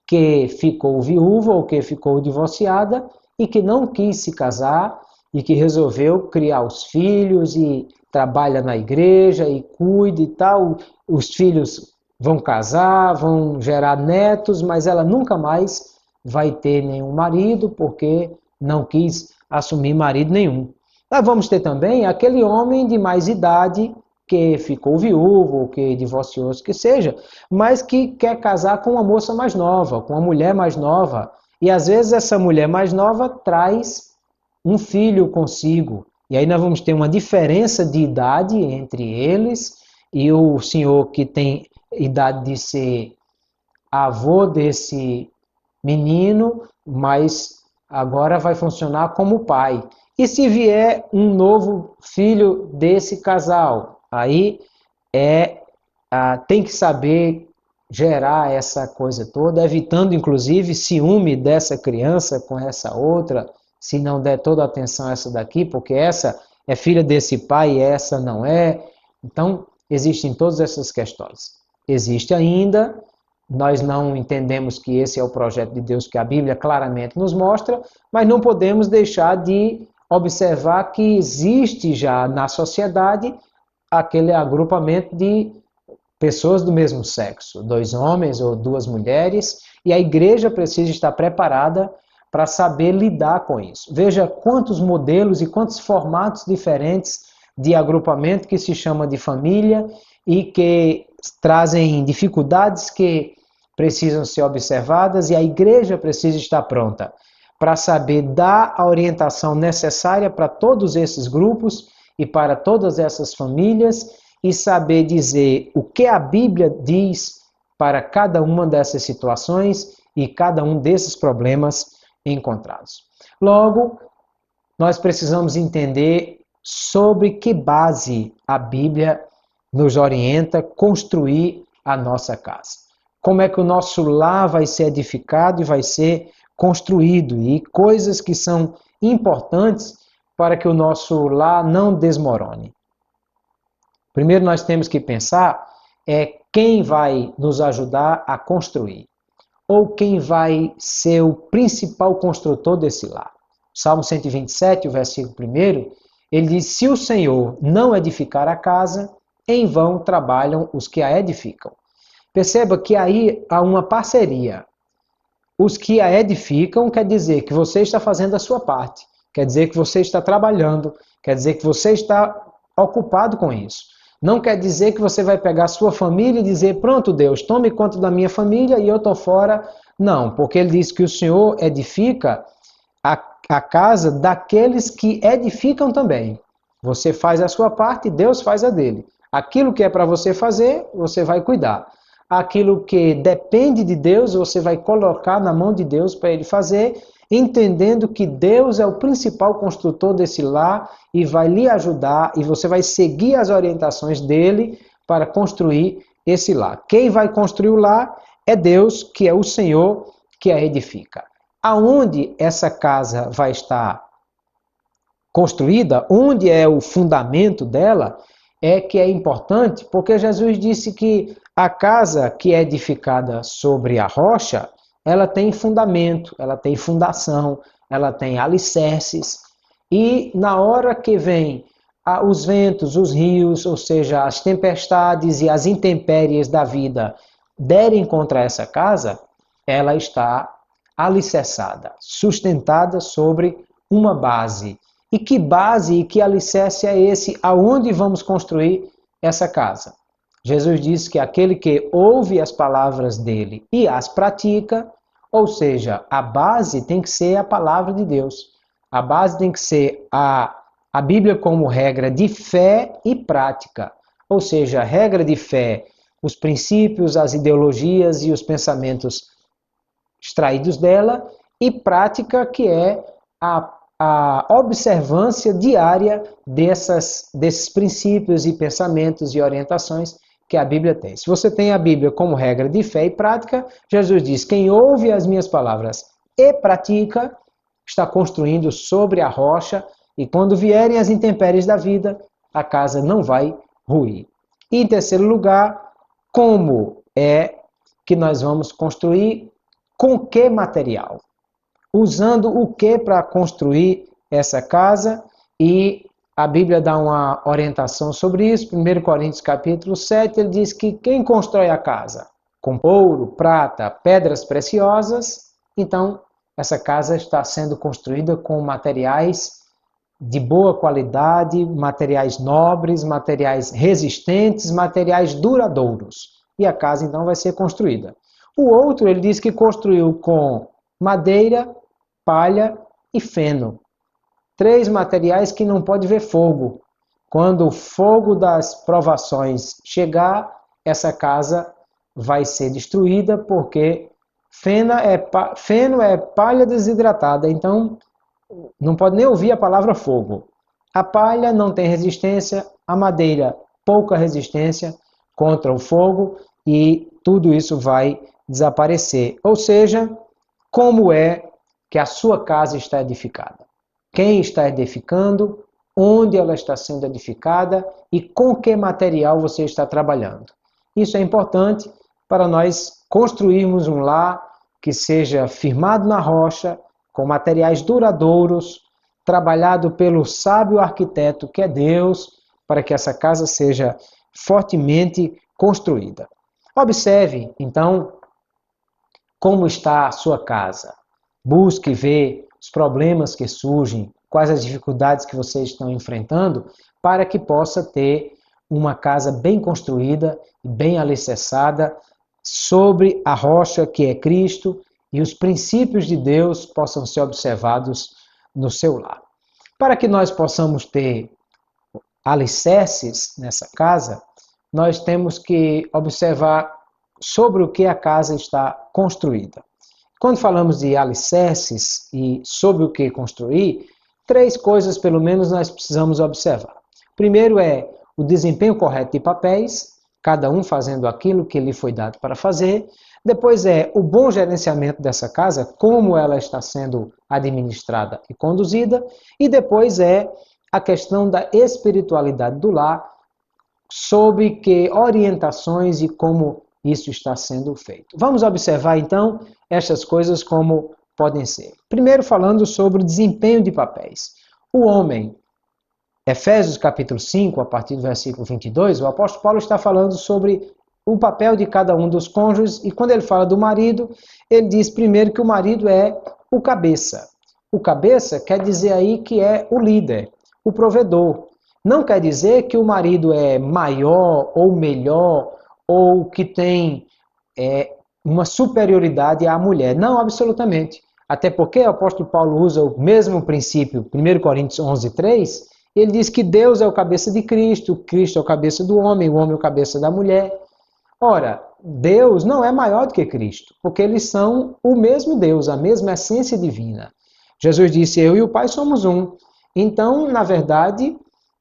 que ficou viúva ou que ficou divorciada e que não quis se casar e que resolveu criar os filhos e trabalha na igreja e cuida e tal. Os filhos vão casar, vão gerar netos, mas ela nunca mais vai ter nenhum marido porque não quis assumir marido nenhum. Nós vamos ter também aquele homem de mais idade que ficou viúvo, ou que divorciou-se, que seja, mas que quer casar com uma moça mais nova, com uma mulher mais nova. E às vezes essa mulher mais nova traz um filho consigo. E aí nós vamos ter uma diferença de idade entre eles, e o senhor que tem idade de ser avô desse menino, mas agora vai funcionar como pai. E se vier um novo filho desse casal, aí tem que saber gerar essa coisa toda, evitando inclusive ciúme dessa criança com essa outra, se não der toda a atenção a essa daqui, porque essa é filha desse pai e essa não é. Então, existem todas essas questões. Existe ainda, nós não entendemos que esse é o projeto de Deus que a Bíblia claramente nos mostra, mas não podemos deixar de observar que existe já na sociedade aquele agrupamento de pessoas do mesmo sexo, 2 homens ou 2 mulheres, e a igreja precisa estar preparada para saber lidar com isso. Veja quantos modelos e quantos formatos diferentes de agrupamento que se chama de família e que trazem dificuldades que precisam ser observadas, e a igreja precisa estar pronta para saber dar a orientação necessária para todos esses grupos e para todas essas famílias e saber dizer o que a Bíblia diz para cada uma dessas situações e cada um desses problemas encontrados. Logo, nós precisamos entender sobre que base a Bíblia nos orienta a construir a nossa casa. Como é que o nosso lar vai ser edificado e vai ser construído, e coisas que são importantes para que o nosso lar não desmorone. Primeiro nós temos que pensar quem vai nos ajudar a construir, ou quem vai ser o principal construtor desse lar. Salmo 127, o versículo 1, ele diz: se o Senhor não edificar a casa, em vão trabalham os que a edificam. Perceba que aí há uma parceria. Os que a edificam quer dizer que você está fazendo a sua parte, quer dizer que você está trabalhando, quer dizer que você está ocupado com isso. Não quer dizer que você vai pegar a sua família e dizer: pronto, Deus, tome conta da minha família e eu estou fora. Não, porque ele diz que o Senhor edifica a casa daqueles que edificam também. Você faz a sua parte e Deus faz a dele. Aquilo que é para você fazer, você vai cuidar. Aquilo que depende de Deus, você vai colocar na mão de Deus para ele fazer, entendendo que Deus é o principal construtor desse lar e vai lhe ajudar, e você vai seguir as orientações dele para construir esse lar. Quem vai construir o lar é Deus, que é o Senhor que a edifica. Aonde essa casa vai estar construída, onde é o fundamento dela, é que é importante, porque Jesus disse que a casa que é edificada sobre a rocha, ela tem fundamento, ela tem fundação, ela tem alicerces, e na hora que vem os ventos, os rios, ou seja, as tempestades e as intempéries da vida derem contra essa casa, ela está alicerçada, sustentada sobre uma base. E que base e que alicerce é esse? Aonde vamos construir essa casa? Jesus disse que aquele que ouve as palavras dele e as pratica, ou seja, a base tem que ser a palavra de Deus. A base tem que ser a a Bíblia como regra de fé e prática, ou seja, a regra de fé, os princípios, as ideologias e os pensamentos extraídos dela, e prática, que é a observância diária desses princípios e pensamentos e orientações que a Bíblia tem. Se você tem a Bíblia como regra de fé e prática, Jesus diz: quem ouve as minhas palavras e pratica, está construindo sobre a rocha, e quando vierem as intempéries da vida, a casa não vai ruir. E em terceiro lugar, como é que nós vamos construir? Com que material? Usando o que para construir essa casa? E a Bíblia dá uma orientação sobre isso. 1 Coríntios capítulo 7, ele diz que quem constrói a casa? Com ouro, prata, pedras preciosas. Então, essa casa está sendo construída com materiais de boa qualidade, materiais nobres, materiais resistentes, materiais duradouros. E a casa então vai ser construída. O outro, ele diz que construiu com madeira, palha e feno. 3 materiais que não pode ver fogo. Quando o fogo das provações chegar, essa casa vai ser destruída, porque feno é palha desidratada, então não pode nem ouvir a palavra fogo. A palha não tem resistência, a madeira pouca resistência contra o fogo, e tudo isso vai desaparecer. Ou seja, como é que a sua casa está edificada? Quem está edificando? Onde ela está sendo edificada? E com que material você está trabalhando? Isso é importante para nós construirmos um lar que seja firmado na rocha, com materiais duradouros, trabalhado pelo sábio arquiteto que é Deus, para que essa casa seja fortemente construída. Observe, então, como está a sua casa. Busque ver os problemas que surgem, quais as dificuldades que vocês estão enfrentando, para que possa ter uma casa bem construída, bem alicerçada, sobre a rocha que é Cristo, e os princípios de Deus possam ser observados no seu lar. Para que nós possamos ter alicerces nessa casa, nós temos que observar sobre o que a casa está construída. Quando falamos de alicerces e sobre o que construir, 3 coisas pelo menos nós precisamos observar. Primeiro é o desempenho correto de papéis, cada um fazendo aquilo que lhe foi dado para fazer. Depois é o bom gerenciamento dessa casa, como ela está sendo administrada e conduzida. E depois é a questão da espiritualidade do lar, sob que orientações e como isso está sendo feito. Vamos observar então estas coisas como podem ser. Primeiro, falando sobre o desempenho de papéis. O homem, Efésios capítulo 5, a partir do versículo 22, o apóstolo Paulo está falando sobre o papel de cada um dos cônjuges, e quando ele fala do marido, ele diz primeiro que o marido é o cabeça. O cabeça quer dizer aí que é o líder, o provedor. Não quer dizer que o marido é maior ou melhor, ou que tem uma superioridade à mulher. Não, absolutamente. Até porque o apóstolo Paulo usa o mesmo princípio, 1 Coríntios 11, 3, ele diz que Deus é o cabeça de Cristo, Cristo é o cabeça do homem, o homem é o cabeça da mulher. Ora, Deus não é maior do que Cristo, porque eles são o mesmo Deus, a mesma essência divina. Jesus disse: eu e o Pai somos um. Então, na verdade,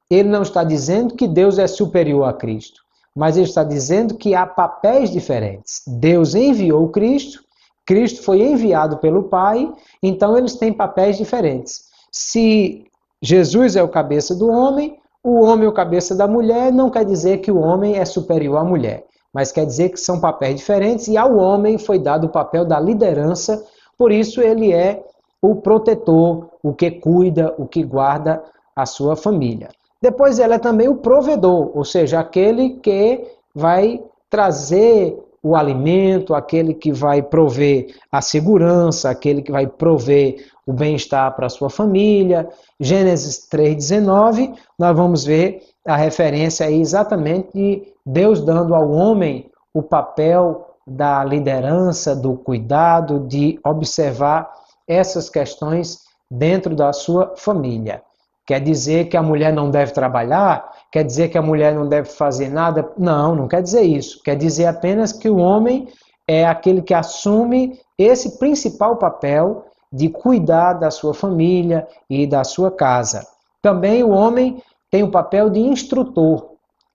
ele não está dizendo que Deus é superior a Cristo, mas ele está dizendo que há papéis diferentes. Deus enviou Cristo, Cristo foi enviado pelo Pai, então eles têm papéis diferentes. Se Jesus é o cabeça do homem, o homem é o cabeça da mulher, não quer dizer que o homem é superior à mulher, mas quer dizer que são papéis diferentes, e ao homem foi dado o papel da liderança, por isso ele é o protetor, o que cuida, o que guarda a sua família. Depois ele é também o provedor, ou seja, aquele que vai trazer o alimento, aquele que vai prover a segurança, aquele que vai prover o bem-estar para a sua família. Gênesis 3,19, nós vamos ver a referência aí exatamente de Deus dando ao homem o papel da liderança, do cuidado, de observar essas questões dentro da sua família. Quer dizer que a mulher não deve trabalhar? Quer dizer que a mulher não deve fazer nada? Não, não quer dizer isso. Quer dizer apenas que o homem é aquele que assume esse principal papel de cuidar da sua família e da sua casa. Também o homem tem o papel de instrutor,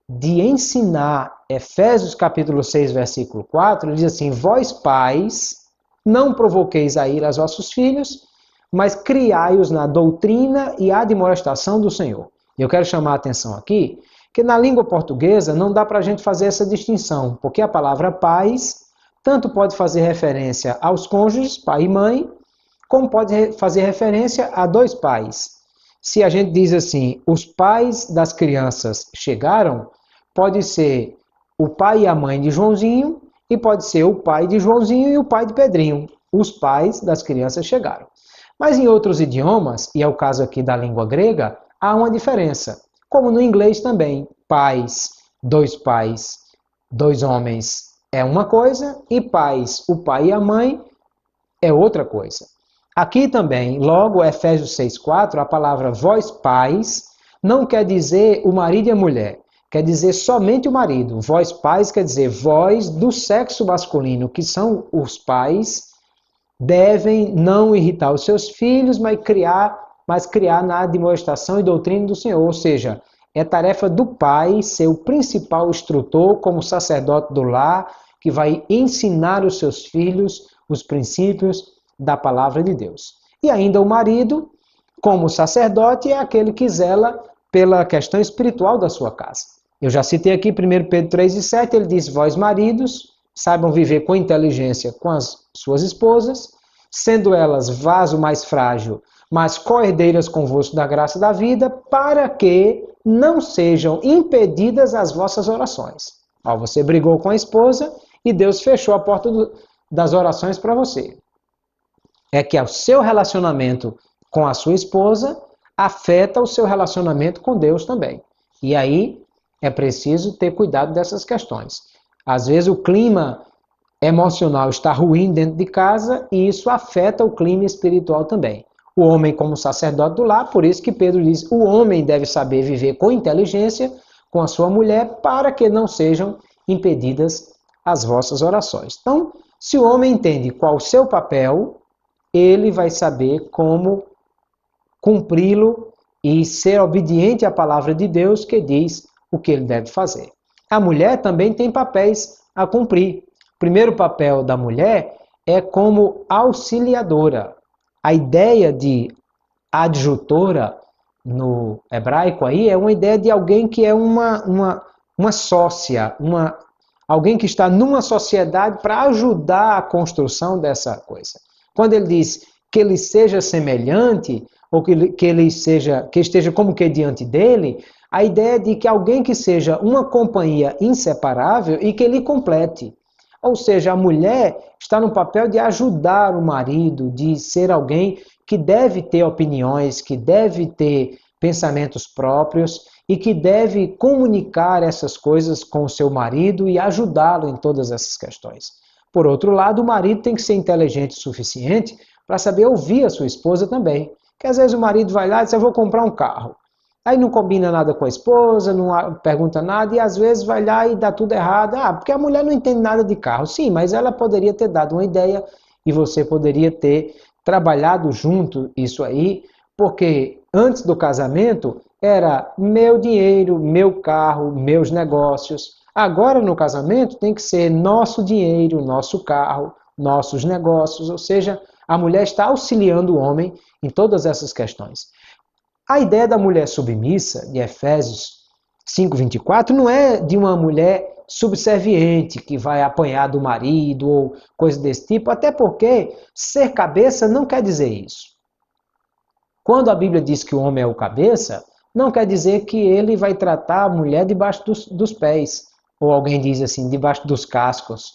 de ensinar. Efésios capítulo 6, versículo 4, diz assim: vós pais, não provoqueis a ira aos vossos filhos, mas criai-os na doutrina e admoestação do Senhor. Eu quero chamar a atenção aqui, que na língua portuguesa não dá para a gente fazer essa distinção, porque a palavra pais tanto pode fazer referência aos cônjuges, pai e mãe, como pode fazer referência a dois pais. Se a gente diz assim, os pais das crianças chegaram, pode ser o pai e a mãe de Joãozinho, e pode ser o pai de Joãozinho e o pai de Pedrinho. Os pais das crianças chegaram. Mas em outros idiomas, e é o caso aqui da língua grega, há uma diferença. Como no inglês também, pais, dois homens é uma coisa, e pais, o pai e a mãe, é outra coisa. Aqui também, logo Efésios 6,4, a palavra vós pais não quer dizer o marido e a mulher, quer dizer somente o marido. Vós pais quer dizer vós do sexo masculino, que são os pais, devem não irritar os seus filhos, mas criar na admoestação e doutrina do Senhor. Ou seja, é tarefa do pai ser o principal instrutor, como sacerdote do lar, que vai ensinar os seus filhos os princípios da palavra de Deus. E ainda o marido, como sacerdote, é aquele que zela pela questão espiritual da sua casa. Eu já citei aqui 1 Pedro 3,7, ele diz: vós maridos, saibam viver com inteligência com as suas esposas, sendo elas vaso mais frágil, mas co-herdeiras convosco da graça da vida, para que não sejam impedidas as vossas orações. Você brigou com a esposa e Deus fechou a porta das orações para você. É que o seu relacionamento com a sua esposa afeta o seu relacionamento com Deus também. E aí é preciso ter cuidado dessas questões. Às vezes o clima emocional está ruim dentro de casa e isso afeta o clima espiritual também. O homem como sacerdote do lar, por isso que Pedro diz, o homem deve saber viver com inteligência com a sua mulher para que não sejam impedidas as vossas orações. Então, se o homem entende qual o seu papel, ele vai saber como cumpri-lo e ser obediente à palavra de Deus que diz o que ele deve fazer. A mulher também tem papéis a cumprir. O primeiro papel da mulher é como auxiliadora. A ideia de adjutora no hebraico aí é uma ideia de alguém que é uma sócia, alguém que está numa sociedade para ajudar a construção dessa coisa. Quando ele diz que ele seja semelhante, ou que esteja como que diante dele, a ideia é de que alguém que seja uma companhia inseparável e que ele complete. Ou seja, a mulher está no papel de ajudar o marido, de ser alguém que deve ter opiniões, que deve ter pensamentos próprios e que deve comunicar essas coisas com o seu marido e ajudá-lo em todas essas questões. Por outro lado, o marido tem que ser inteligente o suficiente para saber ouvir a sua esposa também. Porque às vezes o marido vai lá e diz, eu vou comprar um carro. Aí não combina nada com a esposa, não pergunta nada e às vezes vai lá e dá tudo errado. Porque a mulher não entende nada de carro. Sim, mas ela poderia ter dado uma ideia e você poderia ter trabalhado junto isso aí, porque antes do casamento era meu dinheiro, meu carro, meus negócios. Agora no casamento tem que ser nosso dinheiro, nosso carro, nossos negócios, ou seja, a mulher está auxiliando o homem em todas essas questões. A ideia da mulher submissa, de Efésios 5:24, não é de uma mulher subserviente que vai apanhar do marido ou coisa desse tipo, até porque ser cabeça não quer dizer isso. Quando a Bíblia diz que o homem é o cabeça, não quer dizer que ele vai tratar a mulher debaixo dos pés, ou alguém diz assim, debaixo dos cascos.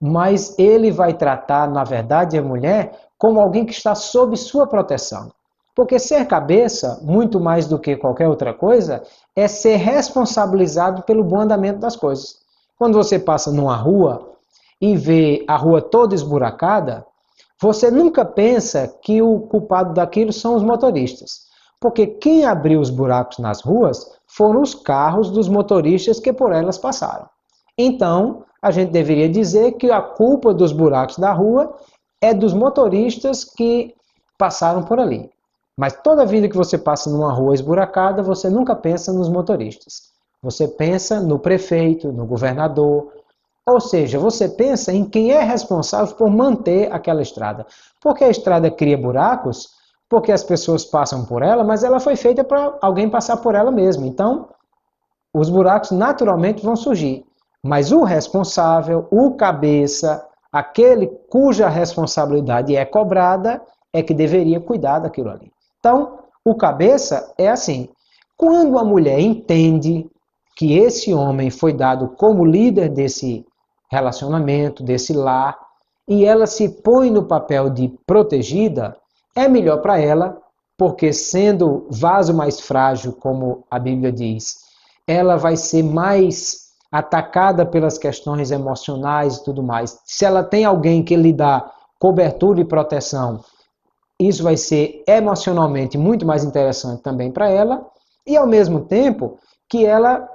Mas ele vai tratar, na verdade, a mulher como alguém que está sob sua proteção. Porque ser cabeça, muito mais do que qualquer outra coisa, é ser responsabilizado pelo bom andamento das coisas. Quando você passa numa rua e vê a rua toda esburacada, você nunca pensa que o culpado daquilo são os motoristas. Porque quem abriu os buracos nas ruas foram os carros dos motoristas que por elas passaram. Então, a gente deveria dizer que a culpa dos buracos da rua é dos motoristas que passaram por ali. Mas toda vida que você passa numa rua esburacada, você nunca pensa nos motoristas. Você pensa no prefeito, no governador, ou seja, você pensa em quem é responsável por manter aquela estrada. Porque a estrada cria buracos, porque as pessoas passam por ela, mas ela foi feita para alguém passar por ela mesmo. Então, os buracos naturalmente vão surgir. Mas o responsável, o cabeça, aquele cuja responsabilidade é cobrada, é que deveria cuidar daquilo ali. Então, o cabeça é assim. Quando a mulher entende que esse homem foi dado como líder desse relacionamento, desse lar, e ela se põe no papel de protegida, é melhor para ela, porque sendo vaso mais frágil, como a Bíblia diz, ela vai ser mais atacada pelas questões emocionais e tudo mais. Se ela tem alguém que lhe dá cobertura e proteção, isso vai ser emocionalmente muito mais interessante também para ela, e ao mesmo tempo que ela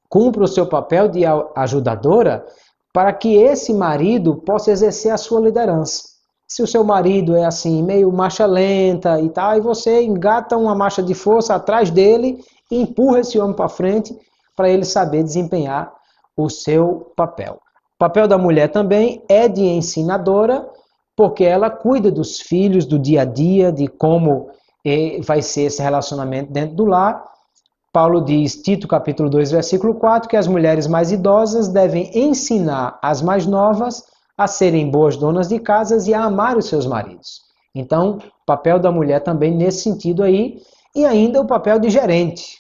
cumpra o seu papel de ajudadora para que esse marido possa exercer a sua liderança. Se o seu marido é assim, meio marcha lenta e tal, e você engata uma marcha de força atrás dele e empurra esse homem para frente para ele saber desempenhar o seu papel. O papel da mulher também é de ensinadora, porque ela cuida dos filhos, do dia a dia, de como vai ser esse relacionamento dentro do lar. Paulo diz, Tito capítulo 2, versículo 4, que as mulheres mais idosas devem ensinar as mais novas a serem boas donas de casas e a amar os seus maridos. Então, o papel da mulher também nesse sentido aí, e ainda o papel de gerente,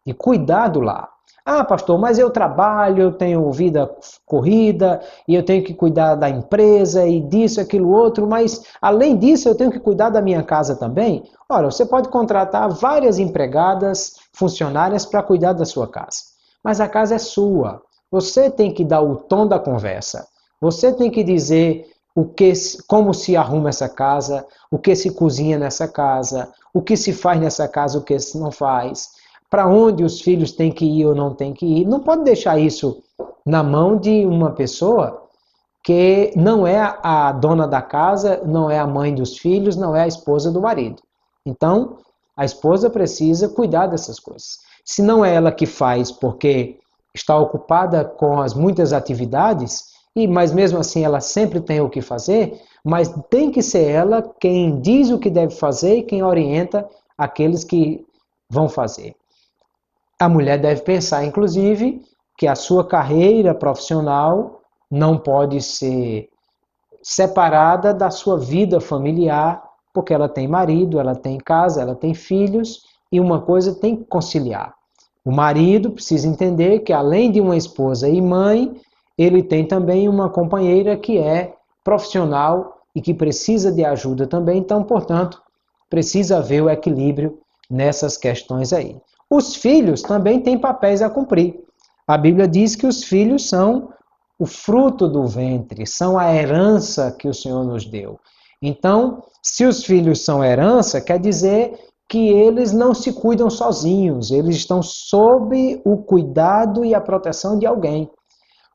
de cuidar do lar. Ah, pastor, mas eu trabalho, eu tenho vida corrida, e eu tenho que cuidar da empresa, e disso, aquilo, outro, mas além disso eu tenho que cuidar da minha casa também? Ora, você pode contratar várias empregadas, funcionárias para cuidar da sua casa. Mas a casa é sua. Você tem que dar o tom da conversa. Você tem que dizer como se arruma essa casa, o que se cozinha nessa casa, o que se faz nessa casa, o que se não faz, para onde os filhos têm que ir ou não têm que ir. Não pode deixar isso na mão de uma pessoa que não é a dona da casa, não é a mãe dos filhos, não é a esposa do marido. Então, a esposa precisa cuidar dessas coisas. Se não é ela que faz porque está ocupada com as muitas atividades, mas mesmo assim ela sempre tem o que fazer, mas tem que ser ela quem diz o que deve fazer e quem orienta aqueles que vão fazer. A mulher deve pensar, inclusive, que a sua carreira profissional não pode ser separada da sua vida familiar, porque ela tem marido, ela tem casa, ela tem filhos, e uma coisa tem que conciliar. O marido precisa entender que, além de uma esposa e mãe, ele tem também uma companheira que é profissional e que precisa de ajuda também, então, portanto, precisa haver o equilíbrio nessas questões aí. Os filhos também têm papéis a cumprir. A Bíblia diz que os filhos são o fruto do ventre, são a herança que o Senhor nos deu. Então, se os filhos são herança, quer dizer que eles não se cuidam sozinhos, eles estão sob o cuidado e a proteção de alguém,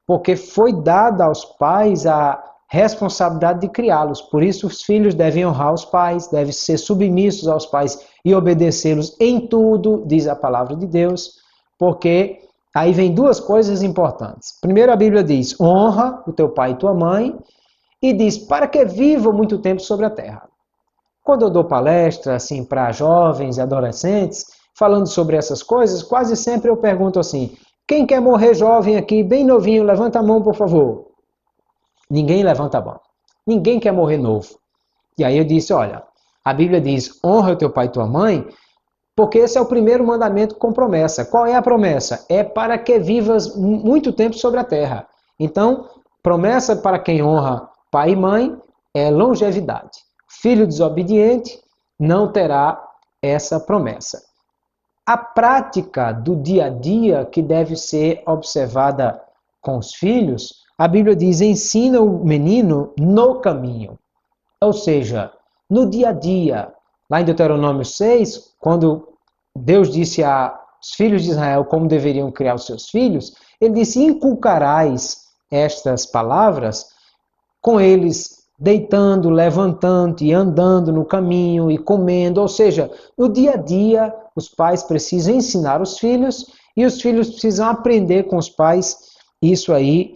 porque foi dada aos pais a responsabilidade de criá-los. Por isso, os filhos devem honrar os pais, devem ser submissos aos pais e obedecê-los em tudo, diz a palavra de Deus, porque aí vem duas coisas importantes. Primeiro, a Bíblia diz, honra o teu pai e tua mãe, e diz, para que vivam muito tempo sobre a terra. Quando eu dou palestra assim para jovens e adolescentes, falando sobre essas coisas, quase sempre eu pergunto assim, quem quer morrer jovem aqui, bem novinho, levanta a mão, por favor. Ninguém levanta a mão. Ninguém quer morrer novo. E aí eu disse, olha, a Bíblia diz, honra o teu pai e tua mãe, porque esse é o primeiro mandamento com promessa. Qual é a promessa? É para que vivas muito tempo sobre a terra. Então, promessa para quem honra pai e mãe é longevidade. Filho desobediente não terá essa promessa. A prática do dia a dia que deve ser observada com os filhos, a Bíblia diz, ensina o menino no caminho. Ou seja, no dia a dia, Lá em Deuteronômio 6, quando Deus disse aos filhos de Israel como deveriam criar os seus filhos, ele disse: inculcarás estas palavras com eles deitando, levantando e andando no caminho e comendo. Ou seja, no dia a dia, os pais precisam ensinar os filhos e os filhos precisam aprender com os pais isso aí,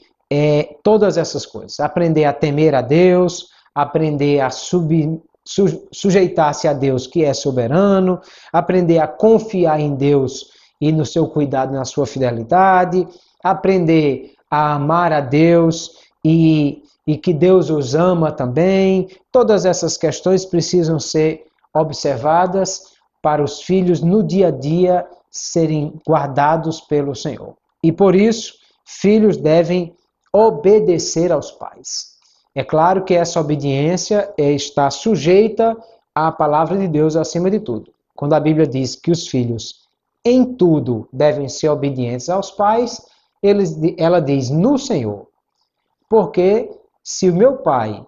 todas essas coisas. Aprender a temer a Deus, aprender a sujeitar-se a Deus, que é soberano, aprender a confiar em Deus e no seu cuidado, na sua fidelidade, aprender a amar a Deus e que Deus os ama também. Todas essas questões precisam ser observadas para os filhos no dia a dia serem guardados pelo Senhor. E por isso, filhos devem obedecer aos pais. É claro que essa obediência está sujeita à palavra de Deus acima de tudo. Quando a Bíblia diz que os filhos em tudo devem ser obedientes aos pais, ela diz no Senhor. Porque se o meu pai,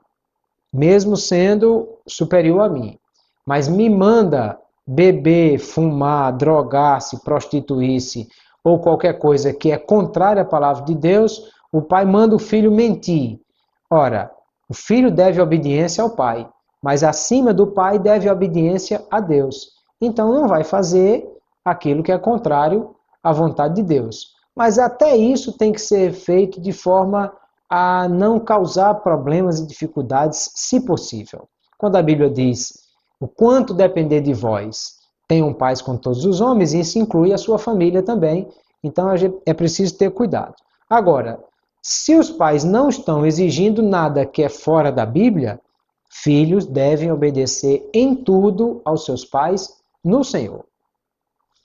mesmo sendo superior a mim, mas me manda beber, fumar, drogar-se, prostituir-se ou qualquer coisa que é contrária à palavra de Deus, o pai manda o filho mentir. Ora, o filho deve obediência ao pai, mas acima do pai deve obediência a Deus. Então não vai fazer aquilo que é contrário à vontade de Deus. Mas até isso tem que ser feito de forma a não causar problemas e dificuldades, se possível. Quando a Bíblia diz: o quanto depender de vós, tenham paz com todos os homens, isso inclui a sua família também. Então é preciso ter cuidado. Agora, se os pais não estão exigindo nada que é fora da Bíblia, filhos devem obedecer em tudo aos seus pais no Senhor.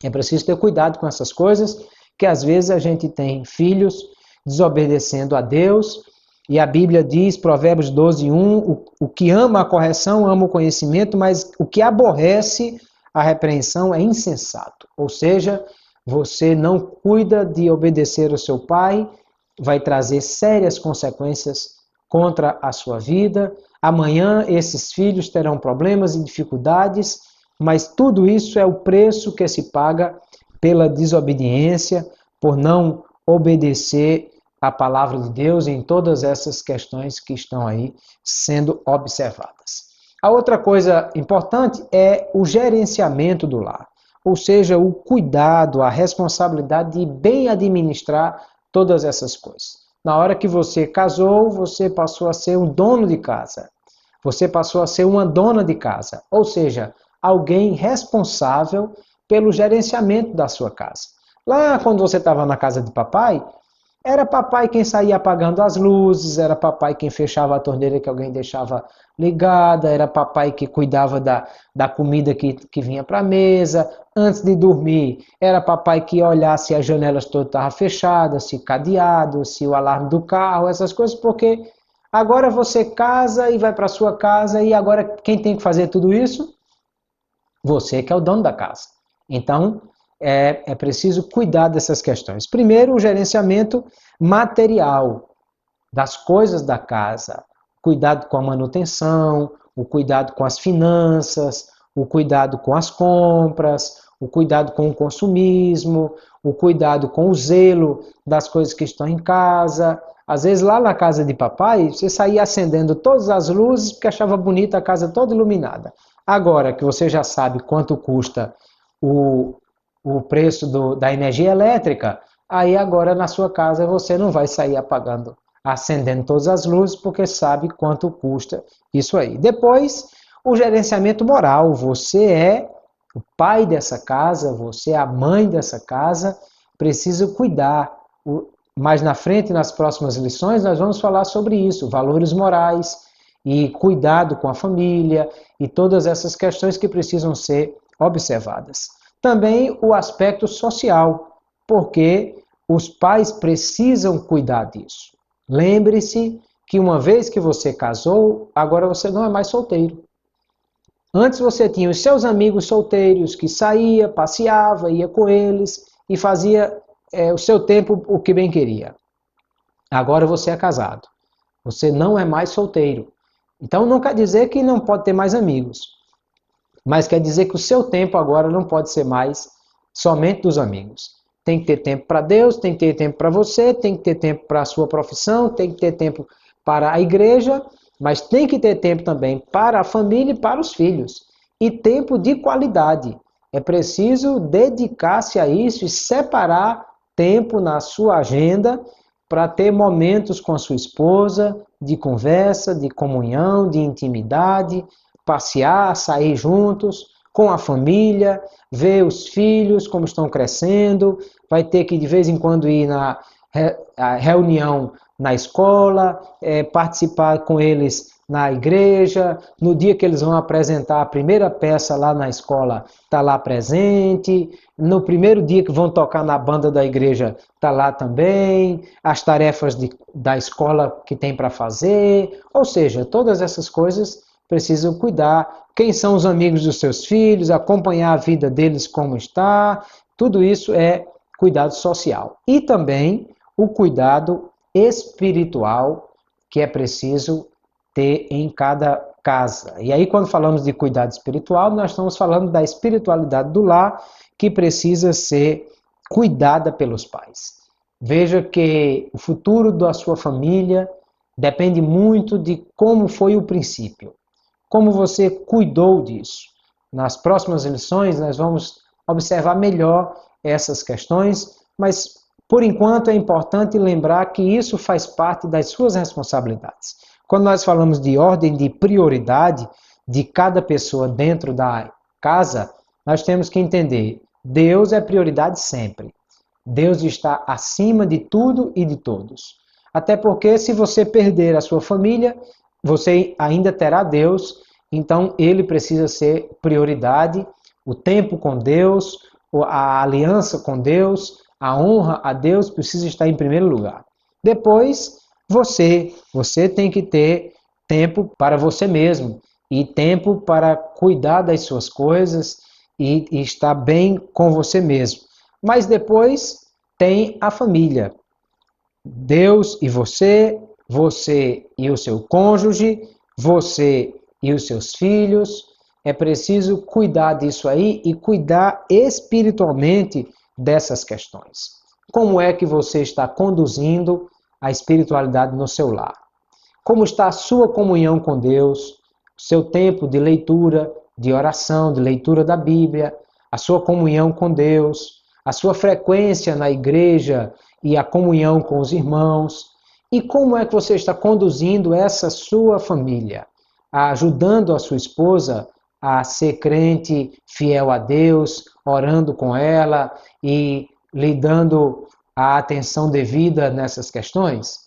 É preciso ter cuidado com essas coisas, que às vezes a gente tem filhos desobedecendo a Deus, e a Bíblia diz, Provérbios 12:1, o que ama a correção ama o conhecimento, mas o que aborrece a repreensão é insensato. Ou seja, você não cuida de obedecer ao seu pai, vai trazer sérias consequências contra a sua vida. Amanhã esses filhos terão problemas e dificuldades, mas tudo isso é o preço que se paga pela desobediência, por não obedecer a palavra de Deus em todas essas questões que estão aí sendo observadas. A outra coisa importante é o gerenciamento do lar, ou seja, o cuidado, a responsabilidade de bem administrar todas essas coisas. Na hora que você casou, você passou a ser um dono de casa. Você passou a ser uma dona de casa, ou seja, alguém responsável pelo gerenciamento da sua casa. Lá quando você estava na casa de papai, era papai quem saía apagando as luzes, era papai quem fechava a torneira que alguém deixava ligada, era papai que cuidava da comida que vinha para a mesa. Antes de dormir, era papai que ia olhar se as janelas todas estavam fechadas, se cadeado, se o alarme do carro, essas coisas, porque agora você casa e vai para sua casa e agora quem tem que fazer tudo isso? Você que é o dono da casa. Então, é preciso cuidar dessas questões. Primeiro, o gerenciamento material das coisas da casa, cuidado com a manutenção, o cuidado com as finanças, o cuidado com as compras, o cuidado com o consumismo, o cuidado com o zelo das coisas que estão em casa. Às vezes lá na casa de papai, você saía acendendo todas as luzes porque achava bonita a casa toda iluminada. Agora que você já sabe quanto custa o preço da energia elétrica, aí agora na sua casa você não vai sair apagando, acendendo todas as luzes, porque sabe quanto custa isso aí. Depois, o gerenciamento moral. Você é o pai dessa casa, você é a mãe dessa casa, precisa cuidar. Mais na frente, nas próximas lições, nós vamos falar sobre isso, valores morais e cuidado com a família e todas essas questões que precisam ser observadas. Também o aspecto social, porque os pais precisam cuidar disso. Lembre-se que uma vez que você casou, agora você não é mais solteiro. Antes você tinha os seus amigos solteiros que saía, passeava, ia com eles e fazia o seu tempo o que bem queria. Agora você é casado. Você não é mais solteiro. Então não quer dizer que não pode ter mais amigos. Mas quer dizer que o seu tempo agora não pode ser mais somente dos amigos. Tem que ter tempo para Deus, tem que ter tempo para você, tem que ter tempo para a sua profissão, tem que ter tempo para a igreja, mas tem que ter tempo também para a família e para os filhos. E tempo de qualidade. É preciso dedicar-se a isso e separar tempo na sua agenda para ter momentos com a sua esposa, de conversa, de comunhão, de intimidade, passear, sair juntos, com a família, ver os filhos como estão crescendo, vai ter que de vez em quando ir na reunião na escola, participar com eles na igreja, no dia que eles vão apresentar a primeira peça lá na escola, está lá presente, no primeiro dia que vão tocar na banda da igreja, está lá também, as tarefas da escola que tem para fazer, ou seja, todas essas coisas precisam cuidar. Quem são os amigos dos seus filhos, acompanhar a vida deles como está, tudo isso é cuidado social. E também o cuidado espiritual que é preciso ter em cada casa. E aí, quando falamos de cuidado espiritual, nós estamos falando da espiritualidade do lar que precisa ser cuidada pelos pais. Veja que o futuro da sua família depende muito de como foi o princípio, como você cuidou disso. Nas próximas lições, nós vamos observar melhor essas questões, mas por enquanto é importante lembrar que isso faz parte das suas responsabilidades. Quando nós falamos de ordem de prioridade de cada pessoa dentro da casa, nós temos que entender: Deus é prioridade sempre. Deus está acima de tudo e de todos. Até porque, se você perder a sua família, você ainda terá Deus, então ele precisa ser prioridade. O tempo com Deus, a aliança com Deus, a honra a Deus precisa estar em primeiro lugar. Depois, você tem que ter tempo para você mesmo e tempo para cuidar das suas coisas e estar bem com você mesmo. Mas depois tem a família. Deus e você, você e o seu cônjuge, você e os seus filhos. É preciso cuidar disso aí e cuidar espiritualmente dessas questões. Como é que você está conduzindo a espiritualidade no seu lar? Como está a sua comunhão com Deus, seu tempo de leitura, de oração, de leitura da Bíblia, a sua comunhão com Deus, a sua frequência na igreja e a comunhão com os irmãos? E como é que você está conduzindo essa sua família? Ajudando a sua esposa a ser crente, fiel a Deus, orando com ela e lhe dando a atenção devida nessas questões?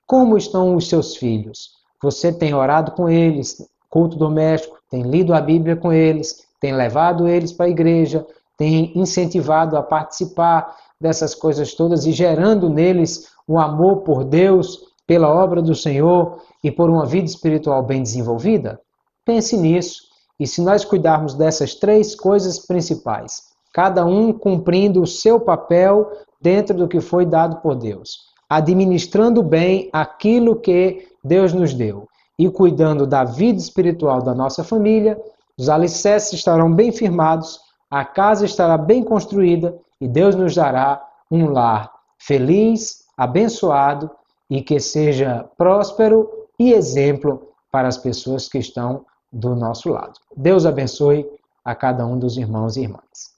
Como estão os seus filhos? Você tem orado com eles, culto doméstico, tem lido a Bíblia com eles, tem levado eles para a igreja, tem incentivado a participar dessas coisas todas e gerando neles um amor por Deus, pela obra do Senhor e por uma vida espiritual bem desenvolvida? Pense nisso. E se nós cuidarmos dessas três coisas principais, cada um cumprindo o seu papel dentro do que foi dado por Deus, administrando bem aquilo que Deus nos deu e cuidando da vida espiritual da nossa família, os alicerces estarão bem firmados, a casa estará bem construída e Deus nos dará um lar feliz, abençoado e que seja próspero e exemplo para as pessoas que estão do nosso lado. Deus abençoe a cada um dos irmãos e irmãs.